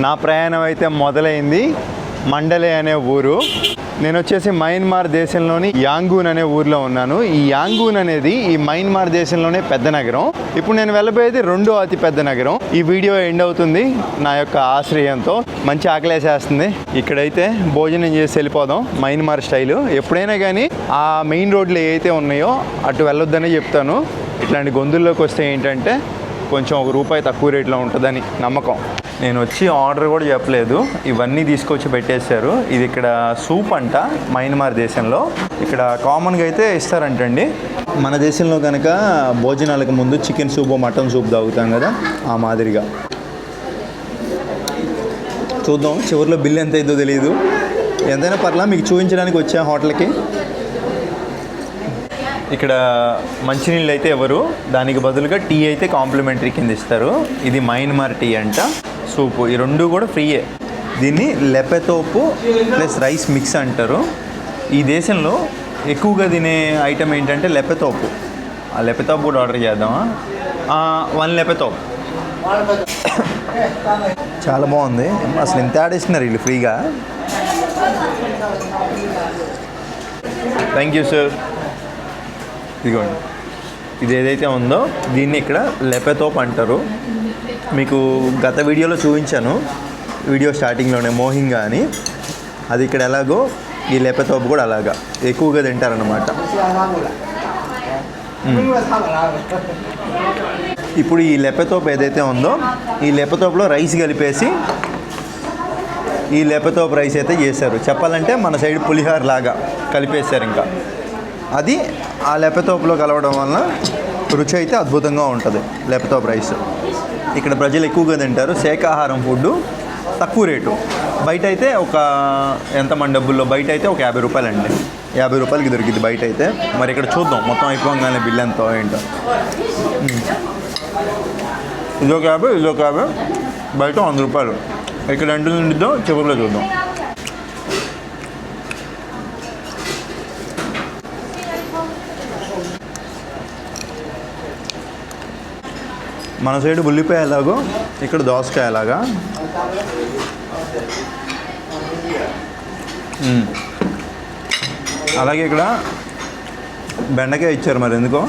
నా ప్రయాణం అయితే మొదలైంది. మండలే అనే ఊరు. నేను వచ్చేసి మయన్మార్ దేశంలోని యాంగూన్ అనే ఊర్లో ఉన్నాను. ఈ యాంగూన్ అనేది ఈ మయన్మార్ దేశంలోనే పెద్ద నగరం. ఇప్పుడు నేను వెళ్ళబోయేది రెండో అతి పెద్ద నగరం. ఈ వీడియో ఎండ్ అవుతుంది నా యొక్క ఆశ్రయంతో. మంచి ఆకలేసేస్తుంది. ఇక్కడైతే భోజనం చేసి వెళ్ళిపోదాం మయన్మార్ స్టైలు. ఎప్పుడైనా కానీ ఆ మెయిన్ రోడ్లు ఏవైతే ఉన్నాయో అటు వెళ్ళొద్దనే చెప్తాను. ఇట్లాంటి గొంతుల్లోకి వస్తే ఏంటంటే కొంచెం ₹1 తక్కువ రేట్లో ఉంటుందని నమ్మకం. నేను వచ్చి ఆర్డర్ కూడా చెప్పలేదు, ఇవన్నీ తీసుకొచ్చి పెట్టేశారు. ఇది ఇక్కడ సూప్ అంట మయన్మార్ దేశంలో. ఇక్కడ కామన్గా అయితే ఇస్తారంటండి. మన దేశంలో కనుక భోజనాలకు ముందు చికెన్ సూప్ మటన్ సూప్ తాగుతాం కదా, ఆ మాదిరిగా. చూద్దాం చివరిలో బిల్ ఎంత అయిందో తెలియదు. ఎంతైనా పర్లా, మీకు చూపించడానికి వచ్చా హోటల్కి. ఇక్కడ మంచినీళ్ళు అయితే ఎవరు, దానికి బదులుగా టీ అయితే కాంప్లిమెంటరీ కింద ఇస్తారు. ఇది మయన్మార్ టీ అంట. సూపు ఈ రెండు కూడా ఫ్రీయే. దీన్ని లెపెతోపు ప్లస్ రైస్ మిక్స్ అంటారు. ఈ దేశంలో ఎక్కువగా తినే ఐటమ్ ఏంటంటే లెపెతోపు. ఆ లెపెతోపు కూడా ఆర్డర్ చేద్దామా? 1 లెపెతోపు. చాలా బాగుంది. అసలు ఎంత ఆడేస్తున్నారు వీళ్ళు ఫ్రీగా. Thank you sir. ఇదిగోండి, ఇది ఏదైతే ఉందో దీన్ని ఇక్కడ లెపెతోప్ అంటారు. మీకు గత వీడియోలో చూపించాను, వీడియో స్టార్టింగ్లోనే, మోహింగా అని. అది ఇక్కడ ఎలాగో ఈ లెపెతోప్ కూడా అలాగా ఎక్కువగా తింటారనమాట. ఇప్పుడు ఈ లెపెతోప్ ఏదైతే ఉందో ఈ లెపెతోప్లో రైస్ కలిపేసి ఈ లెపెతోప్ రైస్ అయితే చేశారు. చెప్పాలంటే మన సైడ్ పులిహార లాగా కలిపేశారు. ఇంకా అది ఆ లెపెతోప్లో కలవడం వలన రుచి అయితే అద్భుతంగా ఉంటుంది లెపెతోప్ రైస్. ఇక్కడ ప్రజలు ఎక్కువగా తింటారు. శాకాహారం ఫుడ్ తక్కువ రేటు. బయట అయితే ఎంత మన డబ్బుల్లో బయట అయితే ఒక ₹50 అండి. ₹50కి దొరికింది బయట అయితే. మరి ఇక్కడ చూద్దాం మొత్తం అయిపోగానే బిల్ ఎంతో ఏంటో. ఇదొక 50, ఇదొక 50, బయట ₹100. ఇక్కడ ఎంత ఉండిద్దో చివరిలో చూద్దాం. మన సైడు ఉల్లిపాయ ఎలాగో ఇక్కడ దోసకాయ ఎలాగా. అలాగే ఇక్కడ బెండకాయ ఇచ్చారు, మరి ఎందుకో.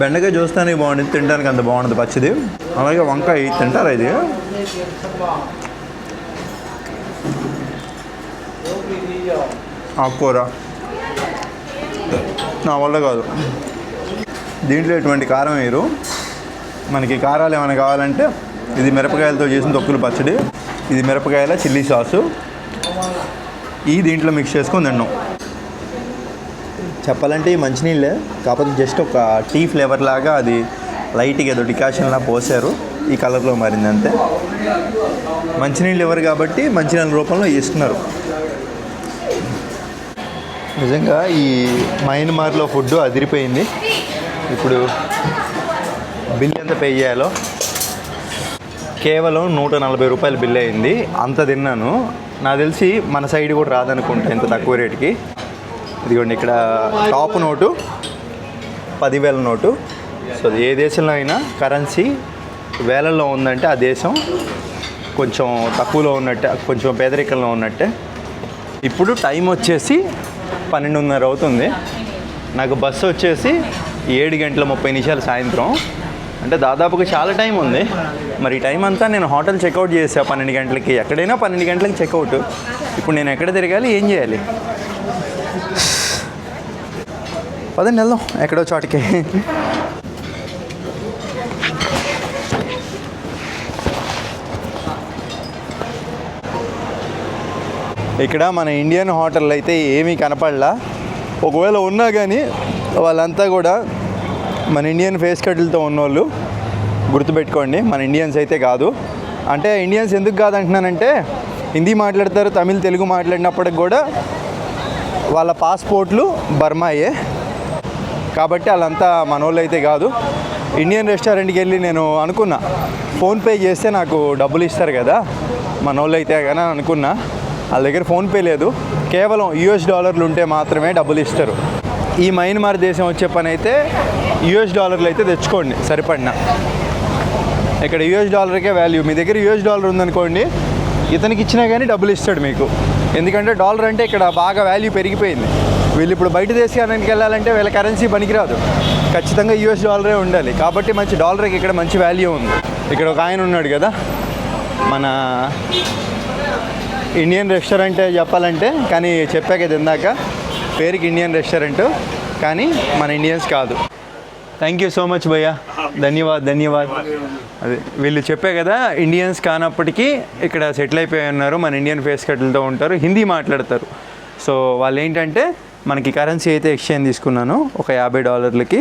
బెండకాయ చూస్తానికి బాగుంటుంది, తినడానికి అంత బాగుంటుంది పచ్చిది. అలాగే వంకాయ తింటారా ఇది? ఆకుకూర నా వల్ల కాదు. దీంట్లో ఎటువంటి కారం వేయరు. మనకి కారాలు ఏమైనా కావాలంటే ఇది మిరపకాయలతో చేసిన తొక్కులు పచ్చడి, ఇది మిరపకాయల చిల్లీ సాసు, ఈ దీంట్లో మిక్స్ చేసుకొని తిన్నాం. చెప్పాలంటే ఈ మంచినీళ్ళే, కాకపోతే జస్ట్ ఒక టీ ఫ్లేవర్ లాగా అది లైట్గా ఏదో డికాషన్లా పోసారు, ఈ కలర్లో మారింది అంతే. మంచినీళ్ళు ఎవరు కాబట్టి మంచినీళ్ళ రూపంలో ఇస్తున్నారు. నిజంగా ఈ మయన్మార్లో ఫుడ్ అదిరిపోయింది. ఇప్పుడు బిల్ ఎంత పే చేయాలో, కేవలం ₹140 బిల్ అయింది. అంత తిన్నాను. నాకు తెలిసి మన సైడ్ కూడా రాదనుకుంటా ఇంత తక్కువ రేటుకి. ఇదిగోండి, ఇక్కడ టాప్ నోటు 10,000 నోటు. సో ఏ దేశంలో అయినా కరెన్సీ వేలల్లో ఉందంటే ఆ దేశం కొంచెం తక్కువలో ఉన్నట్టే, కొంచెం పేదరికంలో ఉన్నట్టే. ఇప్పుడు టైం వచ్చేసి 12:30 అవుతుంది. నాకు బస్సు వచ్చేసి 7:30 సాయంత్రం. అంటే దాదాపుగా చాలా టైం ఉంది. మరి ఈ టైం అంతా నేను హోటల్ చెక్అవుట్ చేసా 12 గంటలకి. ఎక్కడైనా 12 గంటలకి చెక్అవుట్. ఇప్పుడు నేను ఎక్కడ తిరగాలి, ఏం చేయాలి? పదండి వెళ్దాం ఎక్కడో చోటికి. ఇక్కడ మన ఇండియన్ హోటల్ అయితే ఏమీ కనపడలా. ఒకవేళ ఉన్నా కానీ వాళ్ళంతా కూడా మన ఇండియన్ ఫేస్ కట్లతో ఉన్నోళ్ళు. గుర్తుపెట్టుకోండి, మన ఇండియన్స్ అయితే కాదు. అంటే ఇండియన్స్ ఎందుకు కాదంటున్నానంటే, హిందీ మాట్లాడతారు, తమిళ్, తెలుగు మాట్లాడినప్పటికి కూడా వాళ్ళ పాస్పోర్ట్లు బర్మాయే. కాబట్టి వాళ్ళంతా మనోళ్ళు అయితే కాదు. ఇండియన్ రెస్టారెంట్కి వెళ్ళి నేను అనుకున్నా, ఫోన్పే చేస్తే నాకు డబ్బులు ఇస్తారు కదా మనోళ్ళు అయితే కానీ అనుకున్నా. వాళ్ళ దగ్గర ఫోన్పే లేదు, కేవలం US డాలర్లు ఉంటే మాత్రమే డబ్బులు ఇస్తారు. ఈ మయన్మార్ దేశం వచ్చే పని అయితే $US అయితే తెచ్చుకోండి సరిపడిన. ఇక్కడ $కే వాల్యూ. మీ దగ్గర $, ఉందనుకోండి, ఇతనికి ఇచ్చినా కానీ డబ్బులు ఇస్తాడు మీకు. ఎందుకంటే డాలర్ అంటే ఇక్కడ బాగా వాల్యూ పెరిగిపోయింది. వీళ్ళు ఇప్పుడు బయట దేశానికి వెళ్ళాలంటే వీళ్ళ కరెన్సీ పనికిరాదు, ఖచ్చితంగా $, ఉండాలి. కాబట్టి మంచి డాలర్కి ఇక్కడ మంచి వాల్యూ ఉంది. ఇక్కడ ఒక ఆయన ఉన్నాడు కదా, మన ఇండియన్ రెస్టారెంట్ చెప్పాలంటే, కానీ చెప్పా కదా ఇందాక పేరుకి ఇండియన్ రెస్టారెంట్, కానీ మన ఇండియన్స్ కాదు. థ్యాంక్ యూ సో మచ్ భయ్యా, ధన్యవాద్. అదే వీళ్ళు చెప్పే కదా, ఇండియన్స్ కానప్పటికీ ఇక్కడ సెటిల్ అయిపోయి ఉన్నారు, మన ఇండియన్ ఫేస్ కట్లతో ఉంటారు, హిందీ మాట్లాడతారు. సో వాళ్ళు ఏంటంటే మనకి కరెన్సీ అయితే ఎక్స్చేంజ్ తీసుకున్నాను ఒక $50కి.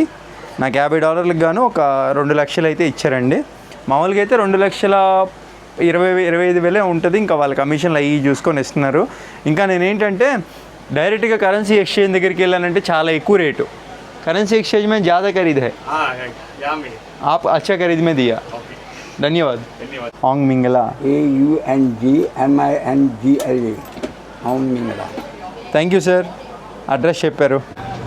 నాకు $50కి గాను ఒక 2 లక్షలు అయితే ఇచ్చారండి. మామూలుగా అయితే 2,20,000-25,000 ఉంటుంది. ఇంకా వాళ్ళ కమిషన్లు అవి చూసుకొని ఇస్తున్నారు. ఇంకా నేనేంటంటే డైరెక్ట్గా కరెన్సీ ఎక్స్చేంజ్ దగ్గరికి వెళ్ళానంటే చాలా ఎక్కువ రేటు. करेंसी एक्सचेंज में ज़्यादा खरीद है। आप अच्छा खरीद में दिया, धन्यवाद। ओंग मिंगला, AUNGMINGLA, ओंग मिंगला। Thank you sir. అడ్రస్ చెప్పారు.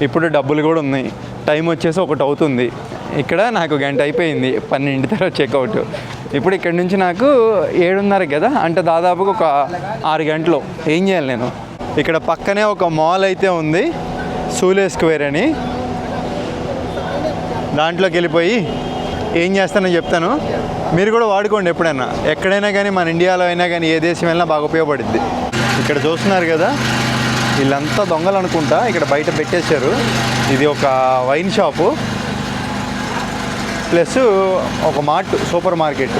ఇప్పుడు డబ్బులు కూడా ఉన్నాయి. టైం వచ్చేసి 1 అవుతుంది. ఇక్కడ నాకు గంట అయిపోయింది, 12 తర్వాత చెక్అవుట్. ఇప్పుడు ఇక్కడ నుంచి నాకు 7:30 కదా, అంటే దాదాపుగా ఒక 6 గంటలు. ఏం చేయాలి నేను? ఇక్కడ పక్కనే ఒక మాల్ అయితే ఉంది, సూలే స్క్వేర్ అని. దాంట్లోకి వెళ్ళిపోయి ఏం చేస్తానో చెప్తాను. మీరు కూడా వాడుకోండి ఎప్పుడైనా, ఎక్కడైనా కానీ, మన ఇండియాలో అయినా కానీ, ఏ దేశం వెళ్ళినా బాగా ఉపయోగపడుద్ది. ఇక్కడ చూస్తున్నారు కదా, వీళ్ళంతా దొంగలు అనుకుంటా, ఇక్కడ బయట పెట్టేశారు. ఇది ఒక వైన్ షాపు ప్లస్ ఒక సూపర్ మార్కెట్.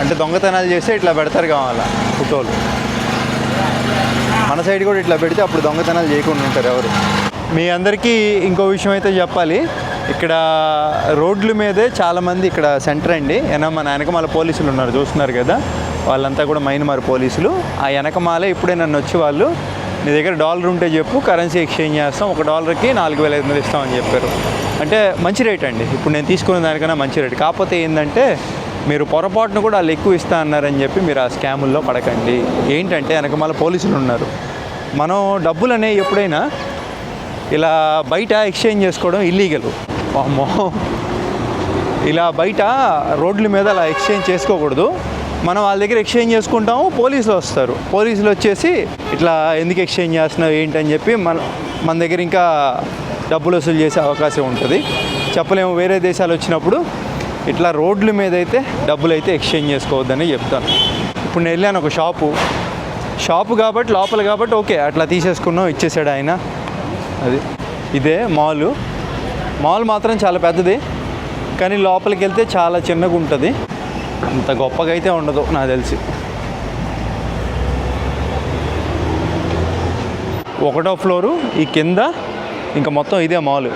అంటే దొంగతనాలు చేస్తే ఇట్లా పెడతారు కావాలా ఫోటోలు. మన సైడ్ కూడా ఇట్లా పెడితే అప్పుడు దొంగతనాలు చేయకుండా ఉంటారు ఎవరు. మీ అందరికీ ఇంకో విషయం అయితే చెప్పాలి. ఇక్కడ రోడ్ల మీదే చాలామంది, ఇక్కడ సెంటర్ అండి, మన వెనకమాల పోలీసులు ఉన్నారు చూస్తున్నారు కదా, వాళ్ళంతా కూడా మయన్మార్ పోలీసులు. ఆ వెనకమాలే ఇప్పుడే నన్ను వచ్చి వాళ్ళు, నీ దగ్గర $1 ఉంటే చెప్పు, కరెన్సీ ఎక్స్చేంజ్ చేస్తాం, $1కి 4,500 ఇస్తామని చెప్పారు. అంటే మంచి రేట్ అండి, ఇప్పుడు నేను తీసుకున్న దానికన్నా మంచి రేట్. కాకపోతే ఏంటంటే మీరు పొరపాటును కూడా వాళ్ళు ఎక్కువ ఇస్తా అన్నారని చెప్పి మీరు ఆ స్కాముల్లో పడకండి. ఏంటంటే వెనకమాల పోలీసులు ఉన్నారు. మనం డబ్బులు అనేవి ఎప్పుడైనా ఇలా బయట ఎక్స్చేంజ్ చేసుకోవడం ఇల్లీగల్. అమ్మో, ఇలా బయట రోడ్ల మీద అలా ఎక్స్చేంజ్ చేసుకోకూడదు. మనం వాళ్ళ దగ్గర ఎక్స్చేంజ్ చేసుకుంటాము, పోలీసులు వస్తారు. పోలీసులు వచ్చేసి ఇట్లా ఎందుకు ఎక్స్చేంజ్ చేస్తున్నావు ఏంటని చెప్పి మన దగ్గర ఇంకా డబ్బులు వసూలు చేసే అవకాశం ఉంటుంది. చెప్పలేము. వేరే దేశాలు వచ్చినప్పుడు ఇట్లా రోడ్ల మీద అయితే డబ్బులు అయితే ఎక్స్చేంజ్ చేసుకోవద్దని చెప్తాను. ఇప్పుడు నేను వెళ్ళాను ఒక షాపు కాబట్టి లోపల కాబట్టి ఓకే, అట్లా తీసేసుకున్నాం, ఇచ్చేసాడు ఆయన. అది ఇదే మాల్ మాత్రం చాలా పెద్దది, కానీ లోపలికి వెళ్తే చాలా చిన్నగా ఉంటుంది. అంత గొప్పగా అయితే ఉండదు నాకు తెలిసి. 1వ ఫ్లోరు, ఈ కింద ఇంకా మొత్తం ఇదే మాల్.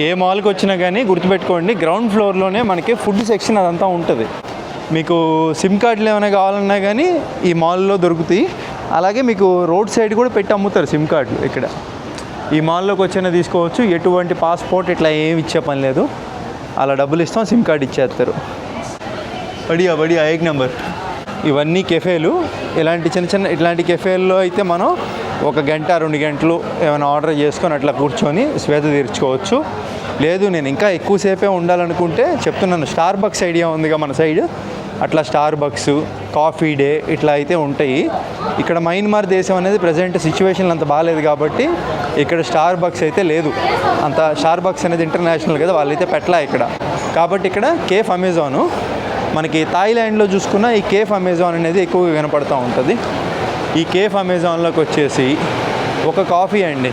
ఏ మాల్కి వచ్చినా కానీ గుర్తుపెట్టుకోండి, గ్రౌండ్ ఫ్లోర్లోనే మనకి ఫుడ్ సెక్షన్ అదంతా ఉంటుంది. మీకు సిమ్ కార్డులు ఏమైనా కావాలన్నా కానీ ఈ మాల్లో దొరుకుతాయి. అలాగే మీకు రోడ్ సైడ్ కూడా పెట్టి అమ్ముతారు సిమ్ కార్డులు. ఇక్కడ ఈ మాల్లోకి వచ్చినా తీసుకోవచ్చు. ఎటువంటి పాస్పోర్ట్ ఇట్లా ఏమి ఇచ్చే పని లేదు, అలా డబ్బులు ఇస్తాం, సిమ్ కార్డు ఇచ్చేస్తారు. బడియా 1 నెంబర్. ఇవన్నీ కెఫేలు. ఇట్లాంటి కెఫేల్లో అయితే మనం 1 గంట 2 గంటలు ఏమైనా ఆర్డర్ చేసుకొని అట్లా కూర్చొని శ్వేత తీర్చుకోవచ్చు. లేదు నేను ఇంకా ఎక్కువసేపే ఉండాలనుకుంటే చెప్తున్నాను, స్టార్బక్స్ ఐడియా ఉందిగా మన సైడ్, అట్లా స్టార్బక్స్, కాఫీ డే ఇట్లా అయితే ఉంటాయి. ఇక్కడ మయన్మార్ దేశం అనేది ప్రజెంట్ సిచ్యువేషన్లు అంత బాగాలేదు కాబట్టి ఇక్కడ స్టార్బక్స్ అయితే లేదు. అంత స్టార్బక్స్ అనేది ఇంటర్నేషనల్ కదా, వాళ్ళైతే పెట్టలా ఇక్కడ. కాబట్టి ఇక్కడ కేఫ్ అమెజాను, మనకి థాయిలాండ్లో చూసుకున్న ఈ కేఫ్ అమెజాన్ అనేది ఎక్కువగా కనపడుతూ ఉంటుంది. ఈ కేఫ్ అమెజాన్లోకి వచ్చేసి ఒక కాఫీ అండి,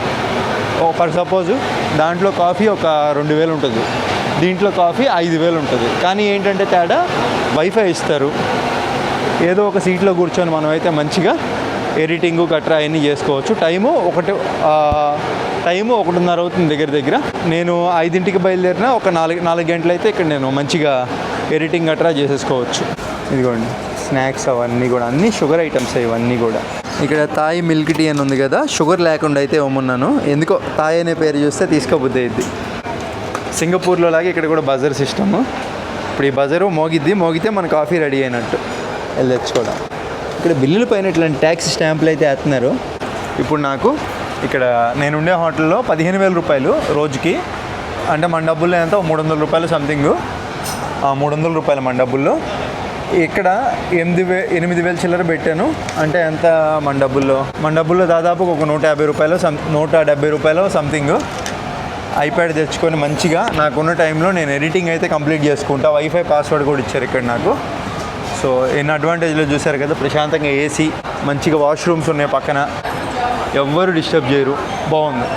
ఫర్ సపోజు దాంట్లో కాఫీ ఒక 2,000 ఉంటుంది, దీంట్లో కాఫీ 5,000 ఉంటుంది. కానీ ఏంటంటే తేడా, వైఫై ఇస్తారు. ఏదో ఒక సీట్లో కూర్చొని మనం అయితే మంచిగా ఎడిటింగు గట్రా అవన్నీ చేసుకోవచ్చు. టైము 1:30 అవుతుంది దగ్గర. నేను 5ంటికి బయలుదేరినా ఒక 4 గంటలు అయితే ఇక్కడ నేను మంచిగా ఎడిటింగ్ గట్రా చేసేసుకోవచ్చు. ఇదిగోండి స్నాక్స్ అవన్నీ కూడా, అన్నీ షుగర్ ఐటమ్స్ ఇవన్నీ కూడా. ఇక్కడ థాయ్ మిల్క్ టీ అని ఉంది కదా, షుగర్ లేకుండా అయితే ఇవ్వమన్నాను. ఎందుకో థాయ్ అనే పేరు చూస్తే తీసుకోబుద్ది అయింది. సింగపూర్లో లాగా ఇక్కడ కూడా బజర్ సిస్టము. ఇప్పుడు ఈ బజరు మోగితే మన కాఫీ రెడీ అయినట్టు వెళ్ళి తెచ్చుకోవడం. ఇక్కడ బిల్లుల పైన ఇట్లాంటి ట్యాక్స్ స్టాంపులు అయితే వేస్తున్నారు. ఇప్పుడు నాకు ఇక్కడ నేను ఉండే హోటల్లో 15,000 రూపాయలు రోజుకి, అంటే మన డబ్బుల్లో ఎంత 300 రూపాయలు సంథింగ్, 300 రూపాయలు మన డబ్బుల్లో. ఇక్కడ 8,000 చిల్లర పెట్టాను, అంటే ఎంత మన డబ్బుల్లో దాదాపు ఒక 150 రూపాయలు 170 రూపాయలు సంథింగ్. ఐప్యాడ్ తెచ్చుకొని మంచిగా నాకున్న టైంలో నేను ఎడిటింగ్ అయితే కంప్లీట్ చేసుకుంటా. వైఫై పాస్వర్డ్ కూడా ఇచ్చారు ఇక్కడ నాకు. సో ఎన్ని అడ్వాంటేజ్లో చూసారు కదా. ప్రశాంతంగా ఏసీ, మంచిగా వాష్రూమ్స్ ఉన్నాయి పక్కన, ఎవ్వరు డిస్టర్బ్ చేయరు, బాగుంది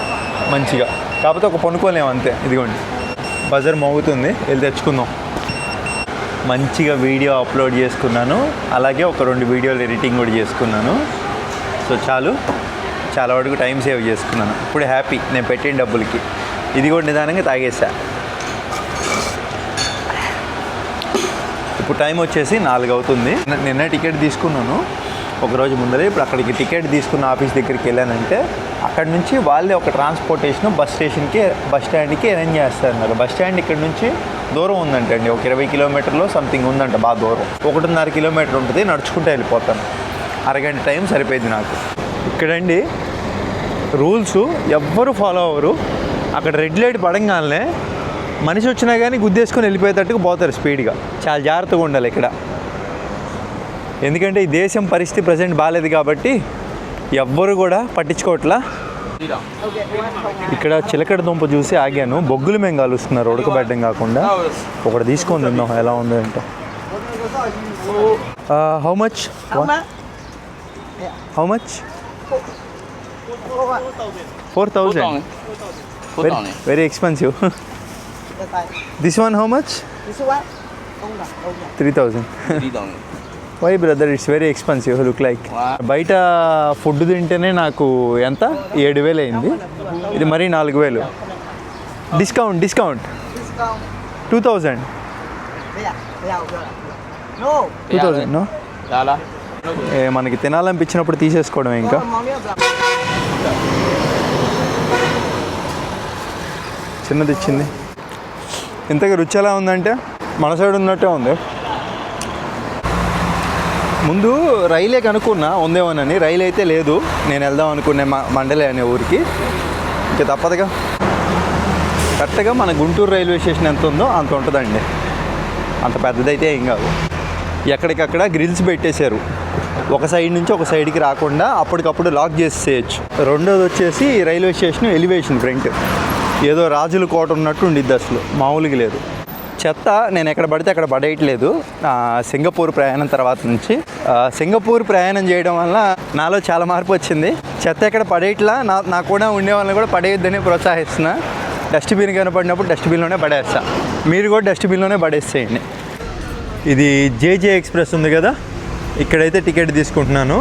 మంచిగా. కాకపోతే ఒక పనుకోలేము అంతే. ఇదిగోండి బజర్ మోగుతుంది, వెళ్ళి తెచ్చుకుందాం. మంచిగా వీడియో అప్లోడ్ చేసుకున్నాను, అలాగే ఒక 2 వీడియోలు ఎడిటింగ్ కూడా చేసుకున్నాను. సో చాలా వరకు టైం సేవ్ చేసుకున్నాను. ఇప్పుడు హ్యాపీ నేను పెట్టిన డబ్బులకి. ఇది కూడా నిదానంగా తాగేసా. ఇప్పుడు టైం వచ్చేసి 4 అవుతుంది. నిన్న టికెట్ తీసుకున్నాను ఒకరోజు ముందరే. ఇప్పుడు అక్కడికి టికెట్ తీసుకున్న ఆఫీస్ దగ్గరికి వెళ్ళానంటే అక్కడ నుంచి వాళ్ళే ఒక ట్రాన్స్పోర్టేషన్ బస్ స్టాండ్కి అరేంజ్ చేస్తారు నాకు. బస్ స్టాండ్ ఇక్కడ నుంచి దూరం ఉందంట అండి, ఒక 20 కిలోమీటర్లో సంథింగ్ ఉందంట, బాగా దూరం. 1.5 కిలోమీటర్ ఉంటుంది, నడుచుకుంటూ వెళ్ళిపోతాను. అరగంట టైం సరిపోయింది నాకు. ఇక్కడండి రూల్స్ ఎవ్వరు ఫాలో అవ్వరు. అక్కడ రెడ్ లైట్ పడంగానే మనిషి వచ్చినా కానీ గుద్దేసుకొని వెళ్ళిపోయేటట్టుగా పోతారు స్పీడ్గా. చాలా జాగ్రత్తగా ఉండాలి ఇక్కడ, ఎందుకంటే ఈ దేశం పరిస్థితి ప్రజెంట్ బాగాలేదు కాబట్టి ఎవ్వరు కూడా పట్టించుకోవట్లా. ఇక్కడ చిలకడ దుంప చూసి ఆగాను. బొగ్గులు మేము కలుస్తున్నారు, ఉడకబెట్టడం కాకుండా. ఒకటి తీసుకొని తిందాం ఎలా ఉంది అంటే. How much? How much? 4,000. Very expensive. This one how much? This one 3,000. Why brother, it's very expensive look like. బయట ఫుడ్ తింటేనే నాకు ఎంత 7,000 అయింది, ఇది మరీ 4,000. డిస్కౌంట్ 2,000. No. 2,000 no? మనకి తినాలనిపించినప్పుడు తీసేసుకోవడం. ఇంకా చిన్నది ఇచ్చింది. ఇంతగా రుచి ఎలా ఉందంటే మన సైడ్ ఉన్నట్టే ఉంది. ముందు రైలే కనుక్కున్నా ఉందేమోనని, రైలు అయితే లేదు. నేను వెళ్దాం అనుకునే మండలే అనే ఊరికి. ఇంకా తప్పదుగా, కరెక్ట్గా మన గుంటూరు రైల్వే స్టేషన్ ఎంత ఉందో అంత ఉంటుందండి, అంత పెద్దదైతే ఏం కాదు. ఎక్కడికక్కడ గ్రిల్స్ పెట్టేశారు, ఒక సైడ్ నుంచి ఒక సైడ్కి రాకుండా అప్పటికప్పుడు లాక్ చేసేయచ్చు. రెండోది వచ్చేసి రైల్వే స్టేషన్ ఎలివేషన్ ఫ్రంట్ ఏదో రాజుల కోట ఉన్నట్టు ఉండిద్ది, అసలు మామూలుగా లేదు. చెత్త నేను ఎక్కడ పడితే అక్కడ పడేయట్లేదు. సింగపూర్ ప్రయాణం తర్వాత నుంచి సింగపూర్ ప్రయాణం చేయడం వల్ల నాలో చాలా మార్పు వచ్చింది. చెత్త ఎక్కడ పడేయట్లా, నాకు కూడా ఉండే వాళ్ళని కూడా పడేయొద్దని ప్రోత్సహిస్తున్నా. డస్ట్బిన్ కనపడినప్పుడు డస్ట్బిన్లోనే పడేస్తా, మీరు కూడా డస్ట్బిన్లోనే పడేసేయండి. ఇది జేజే ఎక్స్ప్రెస్ ఉంది కదా, ఇక్కడైతే టికెట్ తీసుకుంటున్నాను.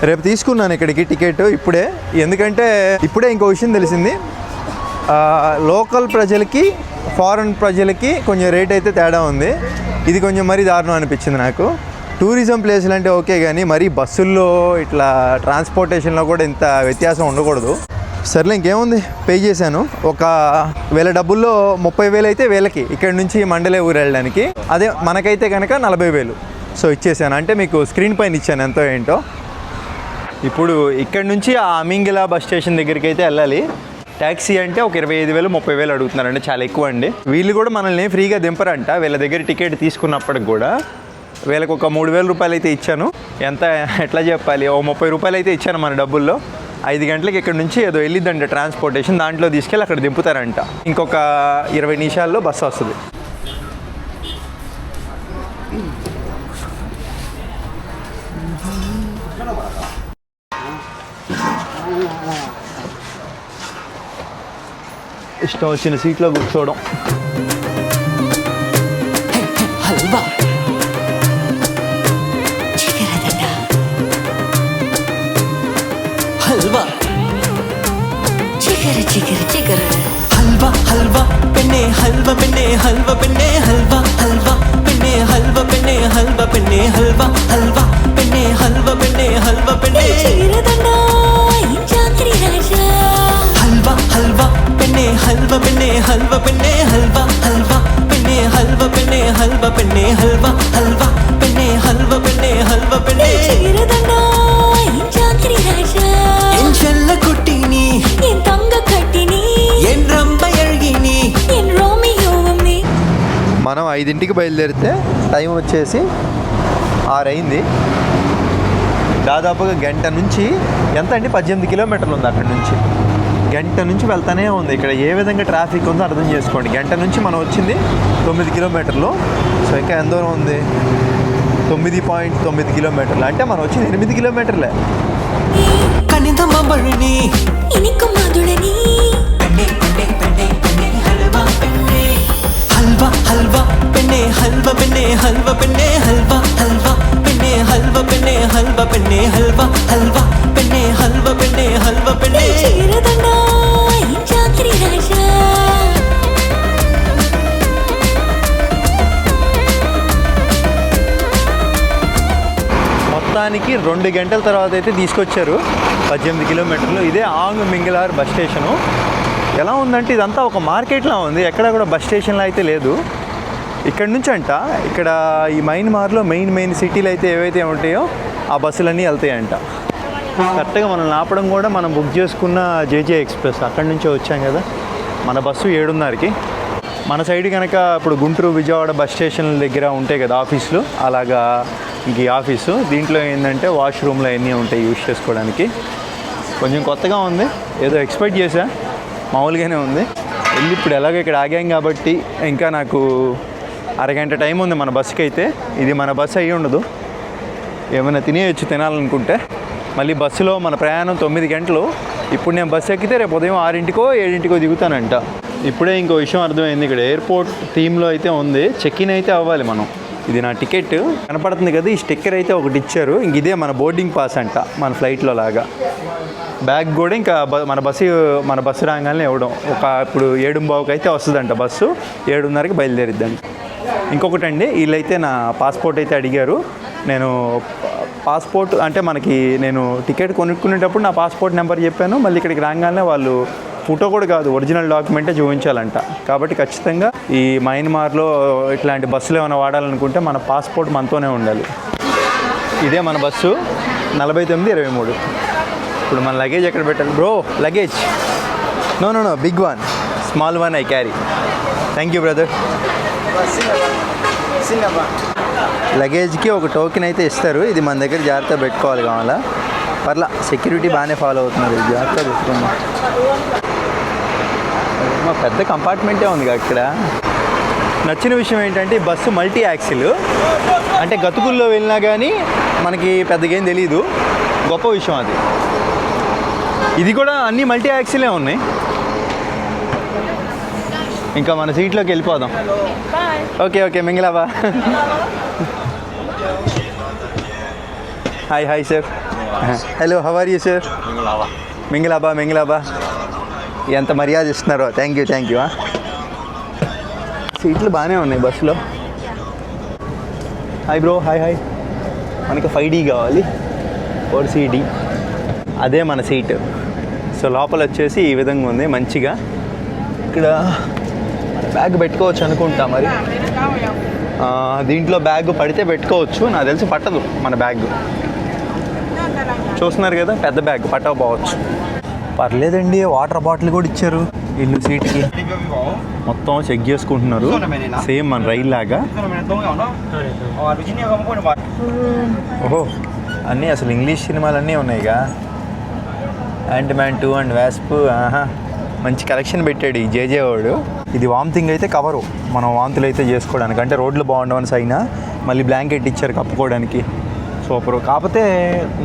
రేపు తీసుకున్నాను ఇక్కడికి టికెట్ ఇప్పుడే, ఎందుకంటే ఇప్పుడే ఇంకో విషయం తెలిసింది. లోకల్ ప్రజలకి ఫారెన్ ప్రజలకి కొంచెం రేట్ అయితే తేడా ఉంది. ఇది కొంచెం మరీ దారుణం అనిపించింది నాకు. టూరిజం ప్లేసులు అంటే ఓకే, కానీ మరీ బస్సుల్లో ఇట్లా ట్రాన్స్పోర్టేషన్లో కూడా ఇంత వ్యత్యాసం ఉండకూడదు. సర్లే ఇంకేముంది, పే చేశాను. ఒక 1,000 డబ్బుల్లో 30,000 అయితే వీళ్ళకి ఇక్కడ నుంచి మండలే ఊరు వెళ్ళడానికి, అదే మనకైతే కనుక 40,000. సో ఇచ్చేసాను, అంటే మీకు స్క్రీన్ పైన ఇచ్చాను ఎంతో ఏంటో. ఇప్పుడు ఇక్కడ నుంచి ఆ అమింగిలా బస్ స్టేషన్ దగ్గరికి అయితే వెళ్ళాలి. ట్యాక్సీ అంటే ఒక 25,000 30,000 అడుగుతున్నారండి, చాలా ఎక్కువ అండి. వీళ్ళు కూడా మనల్ని ఫ్రీగా దింపరంట. వీళ్ళ దగ్గర టికెట్ తీసుకున్నప్పటికి కూడా వీళ్ళకి ఒక 3,000 రూపాయలు అయితే ఇచ్చాను. ఎంత ఎట్లా చెప్పాలి, ఓ 30 రూపాయలు అయితే ఇచ్చాను మన డబ్బుల్లో. 5 గంటలకి ఇక్కడ నుంచి ఏదో వెళ్ళిద్దంట ట్రాన్స్పోర్టేషన్, దాంట్లో తీసుకెళ్ళి అక్కడ దింపుతారంట. ఇంకొక 20 నిమిషాల్లో బస్సు వస్తుంది. ఇష్టం వచ్చిన సీట్లో కూర్చోవడం. హల్వా హల్వా చికెర చికెర చికెర హల్వా హల్వా పెన్నే హల్వా పెన్నే హల్వా పెన్నే హల్వా హల్వా పెన్నే హల్వా పెన్నే హల్వా పెన్నే హల్వా హల్వా పెన్నే హల్వా పెన్నే హల్వా పెన్నే చిరదండ ఇంచాంత్రి రాజా హల్వా హల్వా పెన్నే హల్వా పెన్నే హల్వా పెన్నే హల్వా హల్వా పెన్నే హల్వా పెన్నే హల్వా పెన్నే హల్వా హల్వా పెన్నే హల్వా పెన్నే హల్వా పెన్నే చిరదండ ఇంచాంత్రి రాజా 5ంటికి బయలుదేరితే టైం వచ్చేసి 6 అయింది. దాదాపుగా గంట నుంచి ఎంత అండి 18 కిలోమీటర్లు ఉంది అక్కడి నుంచి. గంట నుంచి వెళ్తానే ఉంది. ఇక్కడ ఏ విధంగా ట్రాఫిక్ ఉందో అర్థం చేసుకోండి. గంట నుంచి మనం వచ్చింది 9 కిలోమీటర్లు. సో ఇంకా ఎంత దూరం ఉంది? 9.9 కిలోమీటర్లు. అంటే మనం వచ్చింది 8 కిలోమీటర్లే. కనిదమ్మ బళ్ళని ఇనికు మాదుడని పెన్నే పెన్నే పెన్నే పెన్నే హల్వా పెన్నే హల్వా హల్వా పెన్నే హల్వా పెన్నే హల్వా పెన్నే హల్వా హల్వా పెన్నే హల్వా పెన్నే హల్వా పెన్నే హల్వా హల్వా పెన్నే హల్వా పెన్నే హల్వా పెన్నే చీరదండ ఈ చాకరి రాజా. మొత్తానికి 2 గంటల తర్వాత అయితే తీసుకొచ్చారు 18 కిలోమీటర్లు. ఇదే ఆంగ్ మింగలార్ బస్ స్టేషను. ఎలా ఉందంటే ఇదంతా ఒక మార్కెట్లా ఉంది. ఎక్కడ కూడా బస్ స్టేషన్లో అయితే లేదు. ఇక్కడ నుంచి అంట ఇక్కడ ఈ మయన్మార్లో మెయిన్ సిటీలు అయితే ఏవైతే ఉంటాయో ఆ బస్సులన్నీ వెళ్తాయంట. కరెక్ట్గా మనం ఆపడం కూడా మనం బుక్ చేసుకున్న జేజే ఎక్స్ప్రెస్ అక్కడి నుంచే వచ్చాం కదా. మన బస్సు 7:30కి. మన సైడ్ కనుక ఇప్పుడు గుంటూరు విజయవాడ బస్ స్టేషన్ల దగ్గర ఉంటాయి కదా ఆఫీసులు, అలాగా ఇంక ఈ ఆఫీసు. దీంట్లో ఏంటంటే వాష్రూమ్లు అవన్నీ ఉంటాయి యూజ్ చేసుకోవడానికి. కొంచెం కొత్తగా ఉంది, ఏదో ఎక్స్పెక్ట్ చేశా, మామూలుగానే ఉంది. వెళ్ళి ఇప్పుడు ఎలాగో ఇక్కడ ఆగాం కాబట్టి ఇంకా నాకు అరగంట టైం ఉంది మన బస్సుకి అయితే. ఇది మన బస్సు అయ్యి ఉండదు, ఏమైనా తినేయచ్చు తినాలనుకుంటే. మళ్ళీ బస్సులో మన ప్రయాణం 9 గంటలు. ఇప్పుడు నేను బస్సు ఎక్కితే రేపు ఉదయం 6ంటికో 7ంటికో దిగుతానంట. ఇప్పుడే ఇంకో విషయం అర్థమైంది. ఇక్కడ ఎయిర్పోర్ట్ థీమ్లో అయితే ఉంది, చెక్ ఇన్ అయితే అవ్వాలి మనం. ఇది నా టికెట్ కనపడుతుంది కదా, ఈ స్టిక్కర్ అయితే ఒకటి ఇచ్చారు. ఇంక ఇదే మన బోర్డింగ్ పాస్ అంట మన ఫ్లైట్లో లాగా. బ్యాగ్ కూడా ఇంకా మన బస్సు రాగానే ఇవ్వడం. ఇప్పుడు 7:15కి అయితే వస్తుందంట బస్సు, 7:30కి బయలుదేరిద్దండి. ఇంకొకటి అండి, వీళ్ళైతే నా పాస్పోర్ట్ అయితే అడిగారు. నేను పాస్పోర్ట్ అంటే నేను టికెట్ కొనుక్కునేటప్పుడు నా పాస్పోర్ట్ నెంబర్ చెప్పాను. మళ్ళీ ఇక్కడికి రాగానే వాళ్ళు ఫోటో కూడా కాదు, ఒరిజినల్ డాక్యుమెంటే చూపించాలంట. కాబట్టి ఖచ్చితంగా ఈ మయన్మార్లో ఇట్లాంటి బస్సులు ఏమైనా వాడాలనుకుంటే మన పాస్పోర్ట్ మనతోనే ఉండాలి. ఇదే మన బస్సు 4923. ఇప్పుడు మన లగేజ్ ఎక్కడ పెట్టాలి bro? Luggage no big one, small one I carry. Thank you brother. లగేజ్కి ఒక టోకెన్ అయితే ఇస్తారు. ఇది మన దగ్గర జాగ్రత్తగా పెట్టుకోవాలి. కావాలా పర్లా, సెక్యూరిటీ బాగానే ఫాలో అవుతున్నారు. జాగ్రత్తగా పెట్టుకున్నాం. మా పెద్ద కంపార్ట్మెంటే ఉంది అక్కడ. నచ్చిన విషయం ఏంటంటే ఈ బస్సు మల్టీ యాక్సిల్. అంటే గతుకుల్లో వెళ్ళినా కానీ మనకి పెద్దగా ఏం తెలీదు. గొప్ప విషయం అది. ఇది కూడా అన్నీ మల్టీ యాక్సిలే ఉన్నాయి. ఇంకా మన సీట్లోకి వెళ్ళిపోదాం. ఓకే మింగలాబా. Hi sir. Hello, how are you sir? మింగలాబా. ఎంత మర్యాద ఇస్తున్నారో. Thank you. సీట్లు బాగానే ఉన్నాయి బస్సులో. Hi bro. హాయ్. మనకి 5D కావాలి, 4CD. అదే మన సీట్. సో లోపల వచ్చేసి ఈ విధంగా ఉంది మంచిగా. ఇక్కడ బ్యాగ్ పెట్టుకోవచ్చు అనుకుంటా. మరి దీంట్లో బ్యాగ్ పడితే పెట్టుకోవచ్చు, నాకు తెలిసి పట్టదు మన బ్యాగ్. చూస్తున్నారు కదా, పెద్ద బ్యాగ్ పట్టకపోవచ్చు. పర్లేదండి, వాటర్ బాటిల్ కూడా ఇచ్చారు వీళ్ళు సీట్కి. మొత్తం చెక్ చేసుకుంటున్నారు, సేమ్ మన రైలు లాగా. ఓహో, అన్నీ అసలు ఇంగ్లీష్ సినిమాలు అన్నీ ఉన్నాయిగా. Ant-Man 2 and wasp. మంచి కలెక్షన్ పెట్టాడు ఈ జేజే వాడు. ఇది వామిటింగ్ అయితే కవరు, మనం వాంతులు అయితే చేసుకోవడానికి. అంటే రోడ్లు బాగుండవని సైనా మళ్ళీ బ్లాంకెట్ ఇచ్చారు కప్పుకోవడానికి. సూపర్. కాకపోతే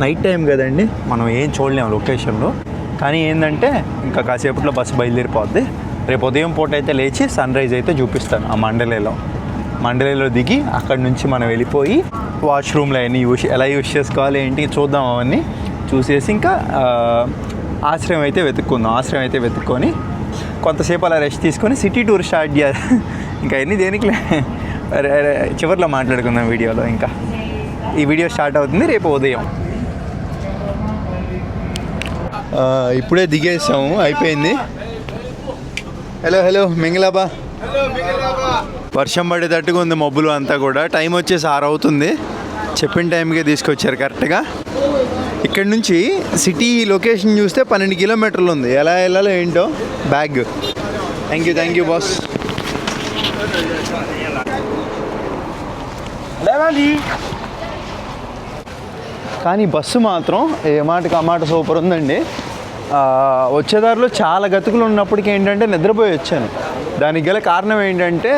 నైట్ టైం కదండి, మనం ఏం చూడలేము లొకేషన్లో. కానీ ఏంటంటే ఇంకా కాసేపట్లో బస్సు బయలుదేరిపోద్ది. రేపు ఉదయం పూట అయితే లేచి సన్ రైజ్ అయితే చూపిస్తాను ఆ మండలేలో దిగి అక్కడి నుంచి మనం వెళ్ళిపోయి వాష్రూమ్లో అవన్నీ ఎలా యూజ్ చేసుకోవాలి ఏంటి చూద్దాం. అవన్నీ చూసేసి ఇంకా ఆశ్రయం అయితే వెతుక్కొని కొంతసేపు అలా రెస్ట్ తీసుకొని సిటీ టూర్ స్టార్ట్ చేయాలి. ఇంకా అన్నీ దేనికిలే, చివరిలో మాట్లాడుకుందాం వీడియోలో. ఇంకా ఈ వీడియో స్టార్ట్ అవుతుంది రేపు ఉదయం. ఇప్పుడే దిగేసాము, అయిపోయింది. హలో మింగలాబా. వర్షం పడేటట్టుగా ఉంది, మబ్బులు అంతా కూడా. టైం వచ్చేసి 6 అవుతుంది. చెప్పిన టైంకే తీసుకొచ్చారు కరెక్ట్గా. ఇక్కడ నుంచి సిటీ లొకేషన్ చూస్తే 12 కిలోమీటర్లు ఉంది. ఎలా వెళ్ళాలో ఏంటో. బ్యాగ్. Thank you boss. కానీ బస్సు మాత్రం ఏ మాటకి ఆ మాట సూపర్ ఉందండి. వచ్చేదారిలో చాలా గతుకులు ఉన్నప్పటికీ ఏంటంటే నిద్రపోయి వచ్చాను. దానికి గల కారణం ఏంటంటే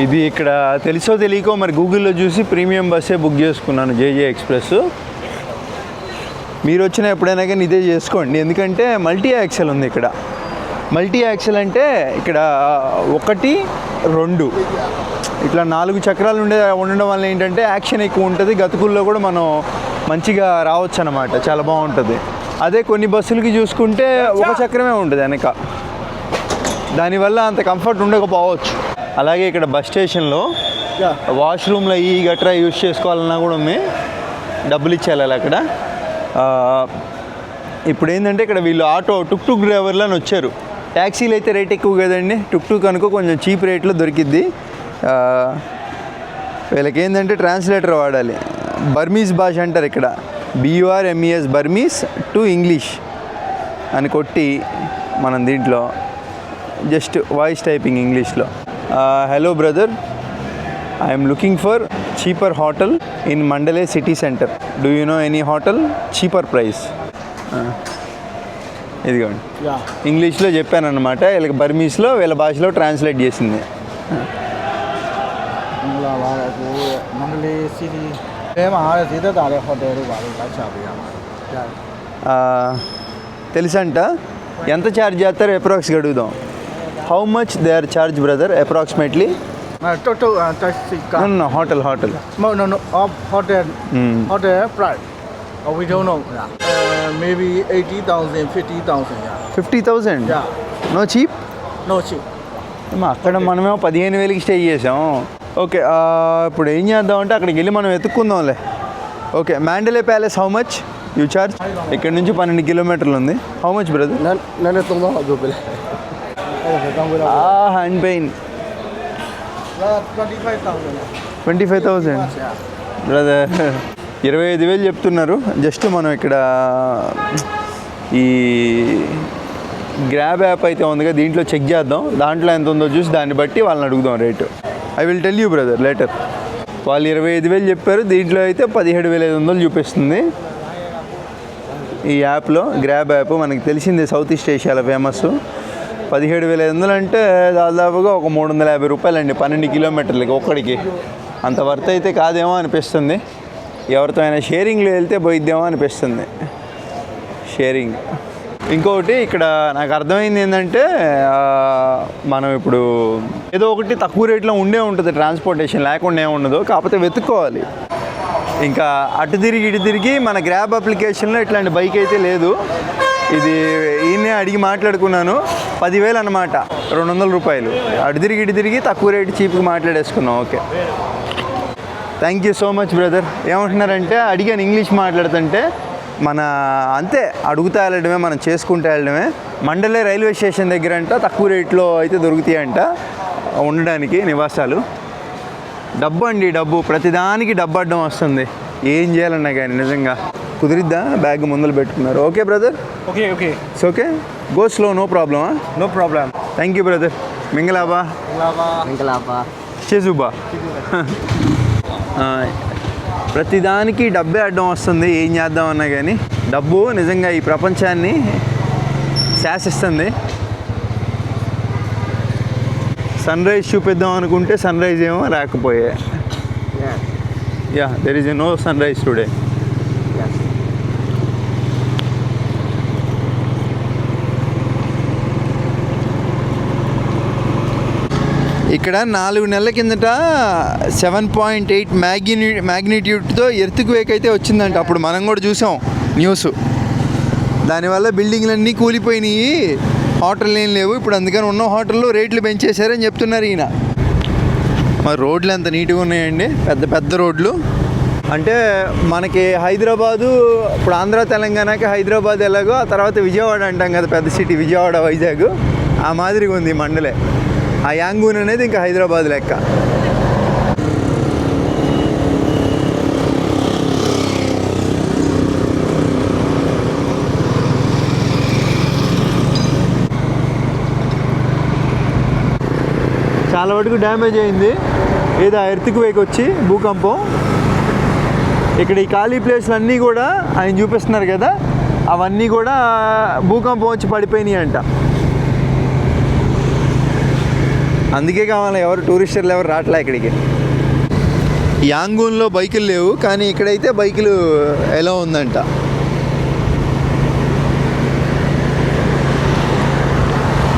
ఇది ఇక్కడ తెలుసో తెలియకో మరి గూగుల్లో చూసి ప్రీమియం బస్సే బుక్ చేసుకున్నాను, జేజే ఎక్స్ప్రెస్. మీరు వచ్చిన ఎప్పుడైనా కానీ ఇదే చేసుకోండి, ఎందుకంటే మల్టీ యాక్సెల్ ఉంది ఇక్కడ. మల్టీ యాక్సెల్ అంటే ఇక్కడ 1, 2 ఇట్లా 4 చక్రాలు ఉండడం వల్ల ఏంటంటే యాక్షన్ ఎక్కువ ఉంటుంది, గతుకుల్లో కూడా మనం మంచిగా రావచ్చు అన్నమాట, చాలా బాగుంటుంది. అదే కొన్ని బస్సులకి చూసుకుంటే 1 చక్రమే ఉంటుంది వెనక, దానివల్ల అంత కంఫర్ట్ ఉండకపోవచ్చు. అలాగే ఇక్కడ బస్ స్టేషన్లో వాష్రూమ్లో ఈ గట్రా యూజ్ చేసుకోవాలన్నా కూడా డబ్బులు ఇచ్చేయాలి అక్కడ. ఇప్పుడు ఏంటంటే ఇక్కడ వీళ్ళు ఆటో టుక్ డ్రైవర్లు అని వచ్చారు. ట్యాక్సీలు అయితే రేట్ ఎక్కువ కదండి, టుక్ అనుకో కొంచెం చీప్ రేట్లో దొరికిద్ది. వీళ్ళకి ఏంటంటే ట్రాన్స్లేటర్ వాడాలి. బర్మీస్ భాష అంటారు ఇక్కడ, BURMES బర్మీస్ టు ఇంగ్లీష్ అని కొట్టి మనం దీంట్లో జస్ట్ వాయిస్ టైపింగ్ ఇంగ్లీష్లో, hello brother, I'm looking for cheaper hotel in Mandalay city centre, do you know any hotel cheaper price. ఇదిగోండి ఇంగ్లీష్లో చెప్పాను అనమాట, వీళ్ళకి బర్మీస్లో వీళ్ళ భాషలో ట్రాన్స్లేట్ చేసింది. తెలుసంట ఎంత ఛార్జ్ చేస్తారో అప్రాక్స్గా అడుగుదాం. How much they are charge brother approximately? Total taxi car. No, hotel. No, hotel price. We don't know. Maybe 80,000, 50,000. 50,000? Yeah. No cheap? No cheap. అక్కడ మనమేమో 15,000కి స్టే చేసాం. ఓకే, ఇప్పుడు ఏం చేద్దామంటే అక్కడికి వెళ్ళి మనం వెతుక్కుందాంలే. Okay, Mandalay palace how much you charge? ఇక్కడ నుంచి 12 కిలోమీటర్లు ఉంది. How much brother? హ్యాండ్ పెయిన్ 25,000 బ్రదర్. 25,000 చెప్తున్నారు. జస్ట్ మనం ఇక్కడ ఈ గ్రాబ్ యాప్ అయితే ఉందిగా, దీంట్లో చెక్ చేద్దాం, దాంట్లో ఎంత ఉందో చూసి దాన్ని బట్టి వాళ్ళని అడుగుదాం rate. I will tell you brother later. వాళ్ళు 25,000 చెప్పారు, దీంట్లో అయితే 17,500 చూపిస్తుంది ఈ యాప్లో. గ్రాబ్ యాప్ మనకి తెలిసిందే, సౌత్ ఈస్ట్ ఏషియాలో ఫేమస్. 17,500 అంటే దాదాపుగా ఒక 350 రూపాయలండి 12 కిలోమీటర్లకి ఒక్కడికి. అంత వర్త్ అయితే కాదేమో అనిపిస్తుంది. ఎవరితో అయినా షేరింగ్లో వెళ్తే పోయిద్దేమో అనిపిస్తుంది, షేరింగ్. ఇంకొకటి ఇక్కడ నాకు అర్థమైంది ఏంటంటే, మనం ఇప్పుడు ఏదో ఒకటి తక్కువ రేట్లో ఉండే ఉంటుంది ట్రాన్స్పోర్టేషన్, లేకుండా ఏమి ఉండదు, కాకపోతే వెతుక్కోవాలి. ఇంకా అటు తిరిగి ఇటు తిరిగి మన గ్రాబ్ అప్లికేషన్లో ఇట్లాంటి బైక్ అయితే లేదు. ఇది ఈయనే అడిగి మాట్లాడుకున్నాను, 10,000 అనమాట, 200 రూపాయలు. అటు తిరిగి ఇటు తిరిగి తక్కువ రేటు చీప్గా మాట్లాడేసుకున్నాం. Okay, thank you so much brother. ఏమంటున్నారంటే అడిగాను ఇంగ్లీష్ మాట్లాడుతుంటే, మన అంతే అడుగుతా వెళ్ళడమే, మనం చేసుకుంటూ వెళ్ళడమే. మండలే రైల్వే స్టేషన్ దగ్గర అంట తక్కువ రేట్లో అయితే దొరుకుతాయంట ఉండడానికి నివాసాలు. డబ్బు అండి, డబ్బు, ప్రతిదానికి డబ్బు అడ్డం వస్తుంది. ఏం చేయాలన్నా కానీ నిజంగా కుదిరిద్దా? బ్యాగ్ ముందలు పెట్టుకున్నారు. Okay brother, Okay. It's okay, go slow, no ప్రాబ్లమా? No problem. Thank you brother. మింగలాబా చేజుబా. ప్రతిదానికి డబ్బే అడ్డం వస్తుంది, ఏం చేద్దామన్నా కానీ. డబ్బు నిజంగా ఈ ప్రపంచాన్ని శాసిస్తుంది. సన్ రైజ్ చూపిద్దాం అనుకుంటే సన్ రైజ్ ఏమో రాకపోయే. Yeah, there is no sunrise today. ఇక్కడ 4 నెలల కిందట 7.8 మ్యాగ్నిట్యూడ్తో ఎర్త్క్వేక్ అయితే వచ్చిందంట. అప్పుడు మనం కూడా చూసాం న్యూస్. దానివల్ల బిల్డింగ్లన్నీ కూలిపోయినాయి, హోటళ్ళు ఏం లేవు. ఇప్పుడు అందుకని ఉన్న హోటల్లో రేట్లు పెంచేశారని చెప్తున్నారు ఈయన. మరి రోడ్లు ఎంత నీట్గా ఉన్నాయండి, పెద్ద పెద్ద రోడ్లు. అంటే మనకి హైదరాబాదు, ఇప్పుడు ఆంధ్ర తెలంగాణకి హైదరాబాద్ ఎలాగో, ఆ తర్వాత విజయవాడ అంటాం కదా పెద్ద సిటీ, విజయవాడ వైజాగ్, ఆ మాదిరిగా ఉంది మండలే. ఆ యాంగూన్ అనేది ఇంకా హైదరాబాద్ లెక్క. చాలా వరకు డ్యామేజ్ అయింది. ఏదో ఎర్త్క్వేక్ వచ్చి భూకంపం ఇక్కడ ఈ ఖాళీ ప్లేస్లు అన్నీ కూడా ఆయన చూపిస్తున్నారు కదా, అవన్నీ కూడా భూకంపం వచ్చి పడిపోయినాయి అంట. అందుకే కావాలి ఎవరు టూరిస్టర్లు ఎవరు రావట్లే ఇక్కడికి. యాంగూన్లో బైకులు లేవు, కానీ ఇక్కడైతే బైకులు ఎలా ఉందంట.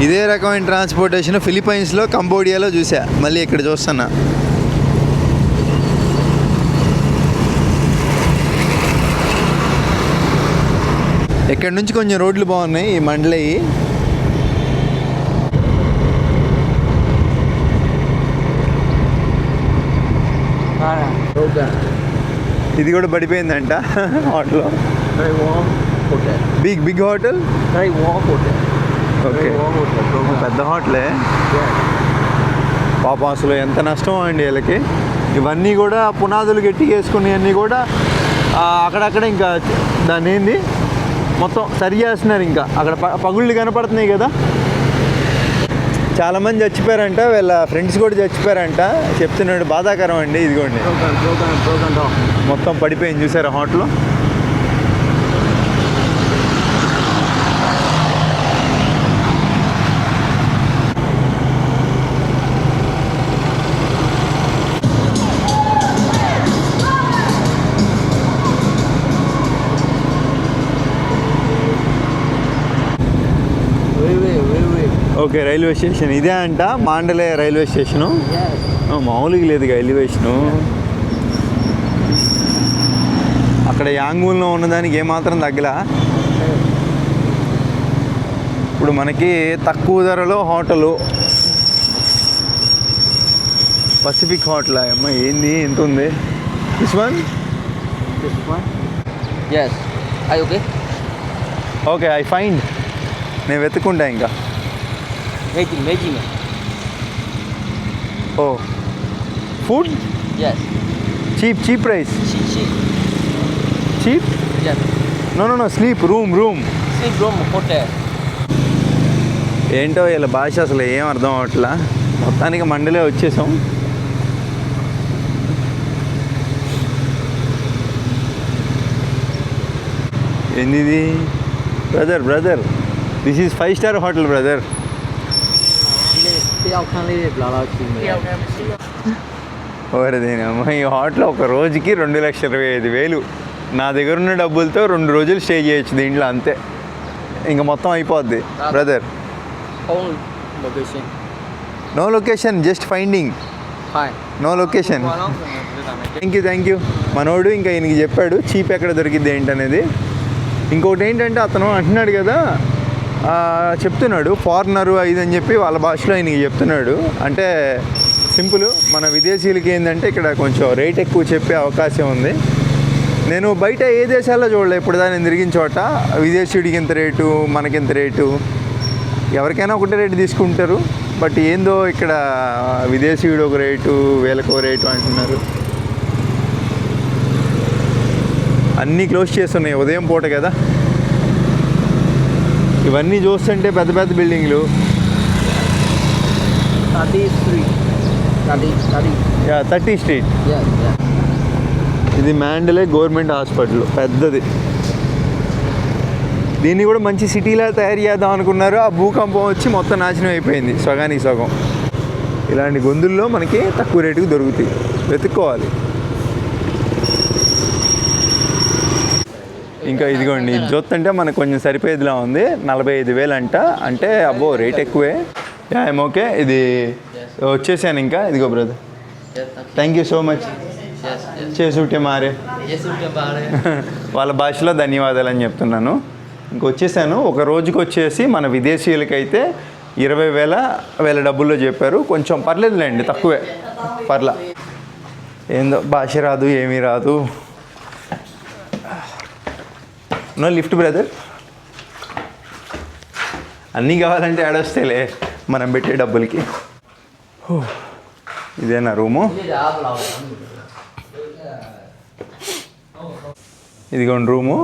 ఇదే రకమైన ట్రాన్స్పోర్టేషన్ ఫిలిప్పైన్స్లో, కంబోడియాలో చూసా, మళ్ళీ ఇక్కడ చూస్తున్నా. ఇక్కడ నుంచి కొంచెం రోడ్లు బాగున్నాయి ఈ మండలయి. ఇది కూడా పడిపోయిందంట hotel. Very warm hotel. Big hotel. Very warm hotel. Okay, Very warm hotel. పెద్ద హోటలే. Yeah. పాపం అసలు ఎంత నష్టం అండి వీళ్ళకి. ఇవన్నీ కూడా పునాదులు గట్టిగా వేసుకునేవన్నీ కూడా అక్కడక్కడ ఇంకా దాన్ని ఏంది మొత్తం సరి చేస్తున్నారు. ఇంకా అక్కడ పగుళ్ళు కనపడుతున్నాయి కదా. చాలామంది చచ్చిపోయారంట, వీళ్ళ ఫ్రెండ్స్ కూడా చచ్చిపోయారంట చెప్తున్నాడు. బాధాకరం అండి. ఇదిగోండి Broken down. మొత్తం పడిపోయింది చూసారా హోటల్. ఓకే, రైల్వే స్టేషన్ ఇదే అంట, మాండలే రైల్వే స్టేషను. మామూలుగా లేదుగా ఎలివేషను. అక్కడ యాంగూన్లో ఉన్నదానికి ఏమాత్రం తగ్గలా. ఇప్పుడు మనకి తక్కువ ధరలో హోటలు పసిఫిక్ హోటల్. అమ్మ ఏంది ఎంత ఉంది? This one. This one? Yes. Are you okay? Okay, I find. నేను వెతుక్కుంటా ఇంకా. Meiji. Oh food. Yes. Cheap price. Cheap. Yes. No sleep room. Sleep room hotel. ఏంటో వీళ్ళ భాష అసలు ఏం అర్థం అవట్లా. మొత్తానికి మండలే వచ్చేసాం. ఏంది brother this is 5-star hotel brother. ఓరదేనమ్మా, ఈ హోటల్ ఒక రోజుకి 2,25,000. నా దగ్గర ఉన్న డబ్బులతో 2 రోజులు స్టే చేయొచ్చు దీంట్లో, అంతే. ఇంకా మొత్తం అయిపోద్ది brother. Only location. No location, just finding. Fine. No location. Thank you. మనోడు ఇంకా ఈయనకి చెప్పాడు చీప్ ఎక్కడ దొరికిద్ది ఏంటనేది. ఇంకొకటి ఏంటంటే అతను అంటున్నాడు కదా, చెప్తున్నాడు ఫారినరు అని చెప్పి వాళ్ళ భాషలో ఈయనకి చెప్తున్నాడు. అంటే సింపుల్, మన విదేశీయులకి ఏంటంటే ఇక్కడ కొంచెం రేట్ ఎక్కువ చెప్పే అవకాశం ఉంది. నేను బయట ఏ దేశాల్లో చూడలే ఇప్పుడు దాన్ని తిరిగిన చోట విదేశీయుడికి ఇంత రేటు, మనకింత రేటు, ఎవరికైనా ఒకటే రేటు తీసుకుంటారు. బట్ ఏందో ఇక్కడ విదేశీయుడు ఒక రేటు, వీళ్ళకో రేటు అంటున్నారు. అన్నీ క్లోజ్ చేస్తున్నాయి, ఉదయం పూట కదా. ఇవన్నీ చూస్తుంటే పెద్ద పెద్ద బిల్డింగ్లు. 30 స్ట్రీట్. ఇది మాండలే గవర్నమెంట్ హాస్పిటల్, పెద్దది. దీన్ని కూడా మంచి సిటీలా తయారు చేద్దాం అనుకున్నారు. ఆ భూకంపం వచ్చి మొత్తం నాశనం అయిపోయింది, సగానికి సగం. ఇలాంటి గొంతుల్లో మనకి తక్కువ రేటుకు దొరుకుతాయి, వెతుక్కోవాలి. ఇంకా ఇదిగోండి, ఇది చూస్తుంటే మనకు కొంచెం సరిపోయేదిలా ఉంది. 45,000 అంట, అంటే అబ్బో రేట్ ఎక్కువే. ఓకే, ఇది వచ్చేసాను ఇంకా. ఇదిగో brother, thank you so much. చేసుంటే మారే వాళ్ళ భాషలో ధన్యవాదాలు అని చెప్తున్నాను. ఇంకొచ్చేసాను. ఒక రోజుకి వచ్చేసి మన విదేశీయులకైతే 20,000 డబ్బుల్లో చెప్పారు. కొంచెం పర్లేదులేండి, తక్కువే, పర్లా. ఏందో భాష రాదు, ఏమీ రాదు. No lift brother. అన్నీ కావాలంటే ఆడొస్తేలే మనం పెట్టే డబ్బులకి. ఇదేనా రూము? ఇదిగోండి రూము.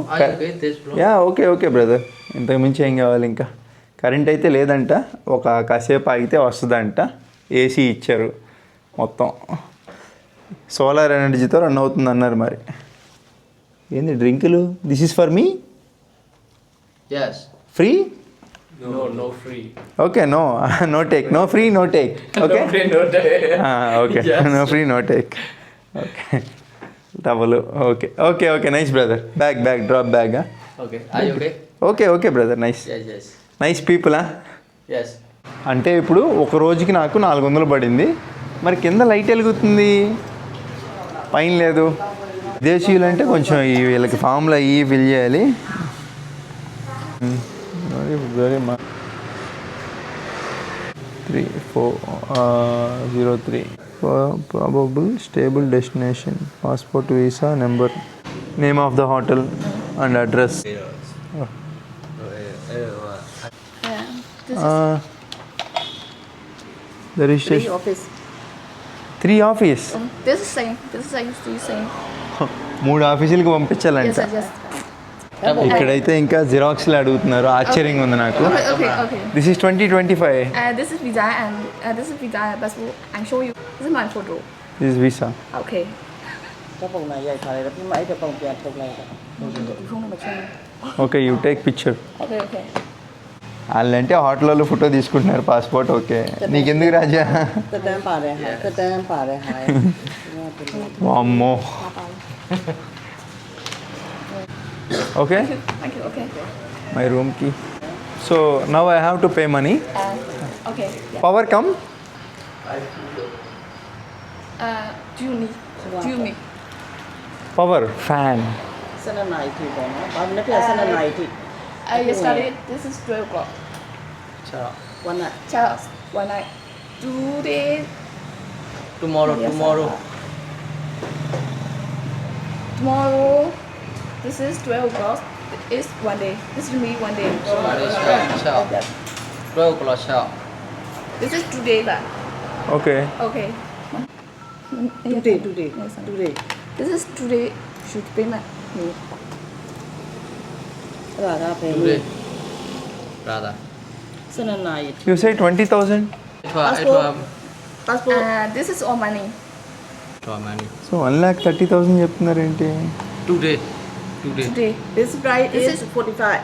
యా ఓకే బ్రదర్, ఇంతకు మించి ఏం కావాలి. ఇంకా కరెంట్ అయితే లేదంట, ఒక కాసేపు ఆగితే వస్తుందంట. ఏసీ ఇచ్చారు మొత్తం. సోలార్ ఎనర్జీతో రన్ అవుతుంది అన్నారు మరి. ఏంది డ్రింకులు? This is for me Yes. Free? No free. Okay, no no take, no free no take. Okay No free, no day. Okay, no free no take. Okay double. Okay okay okay, nice brother. Bag drop bag. Okay. Are you okay? Okay okay brother, nice Yes. Nice పీపులా. Yes. అంటే ఇప్పుడు ఒక రోజుకి నాకు 400 పడింది. మరి కింద light వెలుగుతుంది, పైన లేదు. విదేశీయులు అంటే కొంచెం వీళ్ళకి ఫామ్లో ఫిల్ చేయాలి. Very 3403 probable stable destination, passport, visa number, name of the hotel and address. The registration. office. 3 office. This is same. Same. 3 ఆఫీసులకి పంపించాలంట. Yes. ఇక్కడైతే ఇంకా జిరాక్స్లు అడుగుతున్నారు. ఆశ్చర్యంగా ఉంది నాకు. Okay. This is 2025. This is visa and this is visa passport. I show you. This is my photo. This is visa. Okay. Cái phòng này dạy thầy là cái máy cái phòng tiền phòng này. Không được chơi. Okay, you take picture. Okay. వాళ్ళంటే హోటల్లో photo తీసుకుంటున్నారు, passport. Okay, నీకెందుకు రాజా? Cái tên bà này hả? Cái tên bà này hả? అమ్మో. Okay, Thank you. Okay. My రూమ్కి. So now I have to pay money. Okay. Power come. Do you need? Power fan. Sao năm này thì còn nó bao nhiêu là sao năm này thì Yesterday, this is 12 o'clock. sao? Quan này. Charles, one night. Today, Tomorrow. tomorrow, this is 12 o'clock. It's one day. This is me one day. Sao? Yes. 12 o'clock sao? This is today, lah. Okay, Okay. Today. Yes, today. This is today. Should payment. Ra về đi. Ra ra. Sao năm này? You say 20,000. Passport. This is all money. money. So 1,30,000 చెప్తున్నారు ఏంటి? Today. Today. This price This is 45.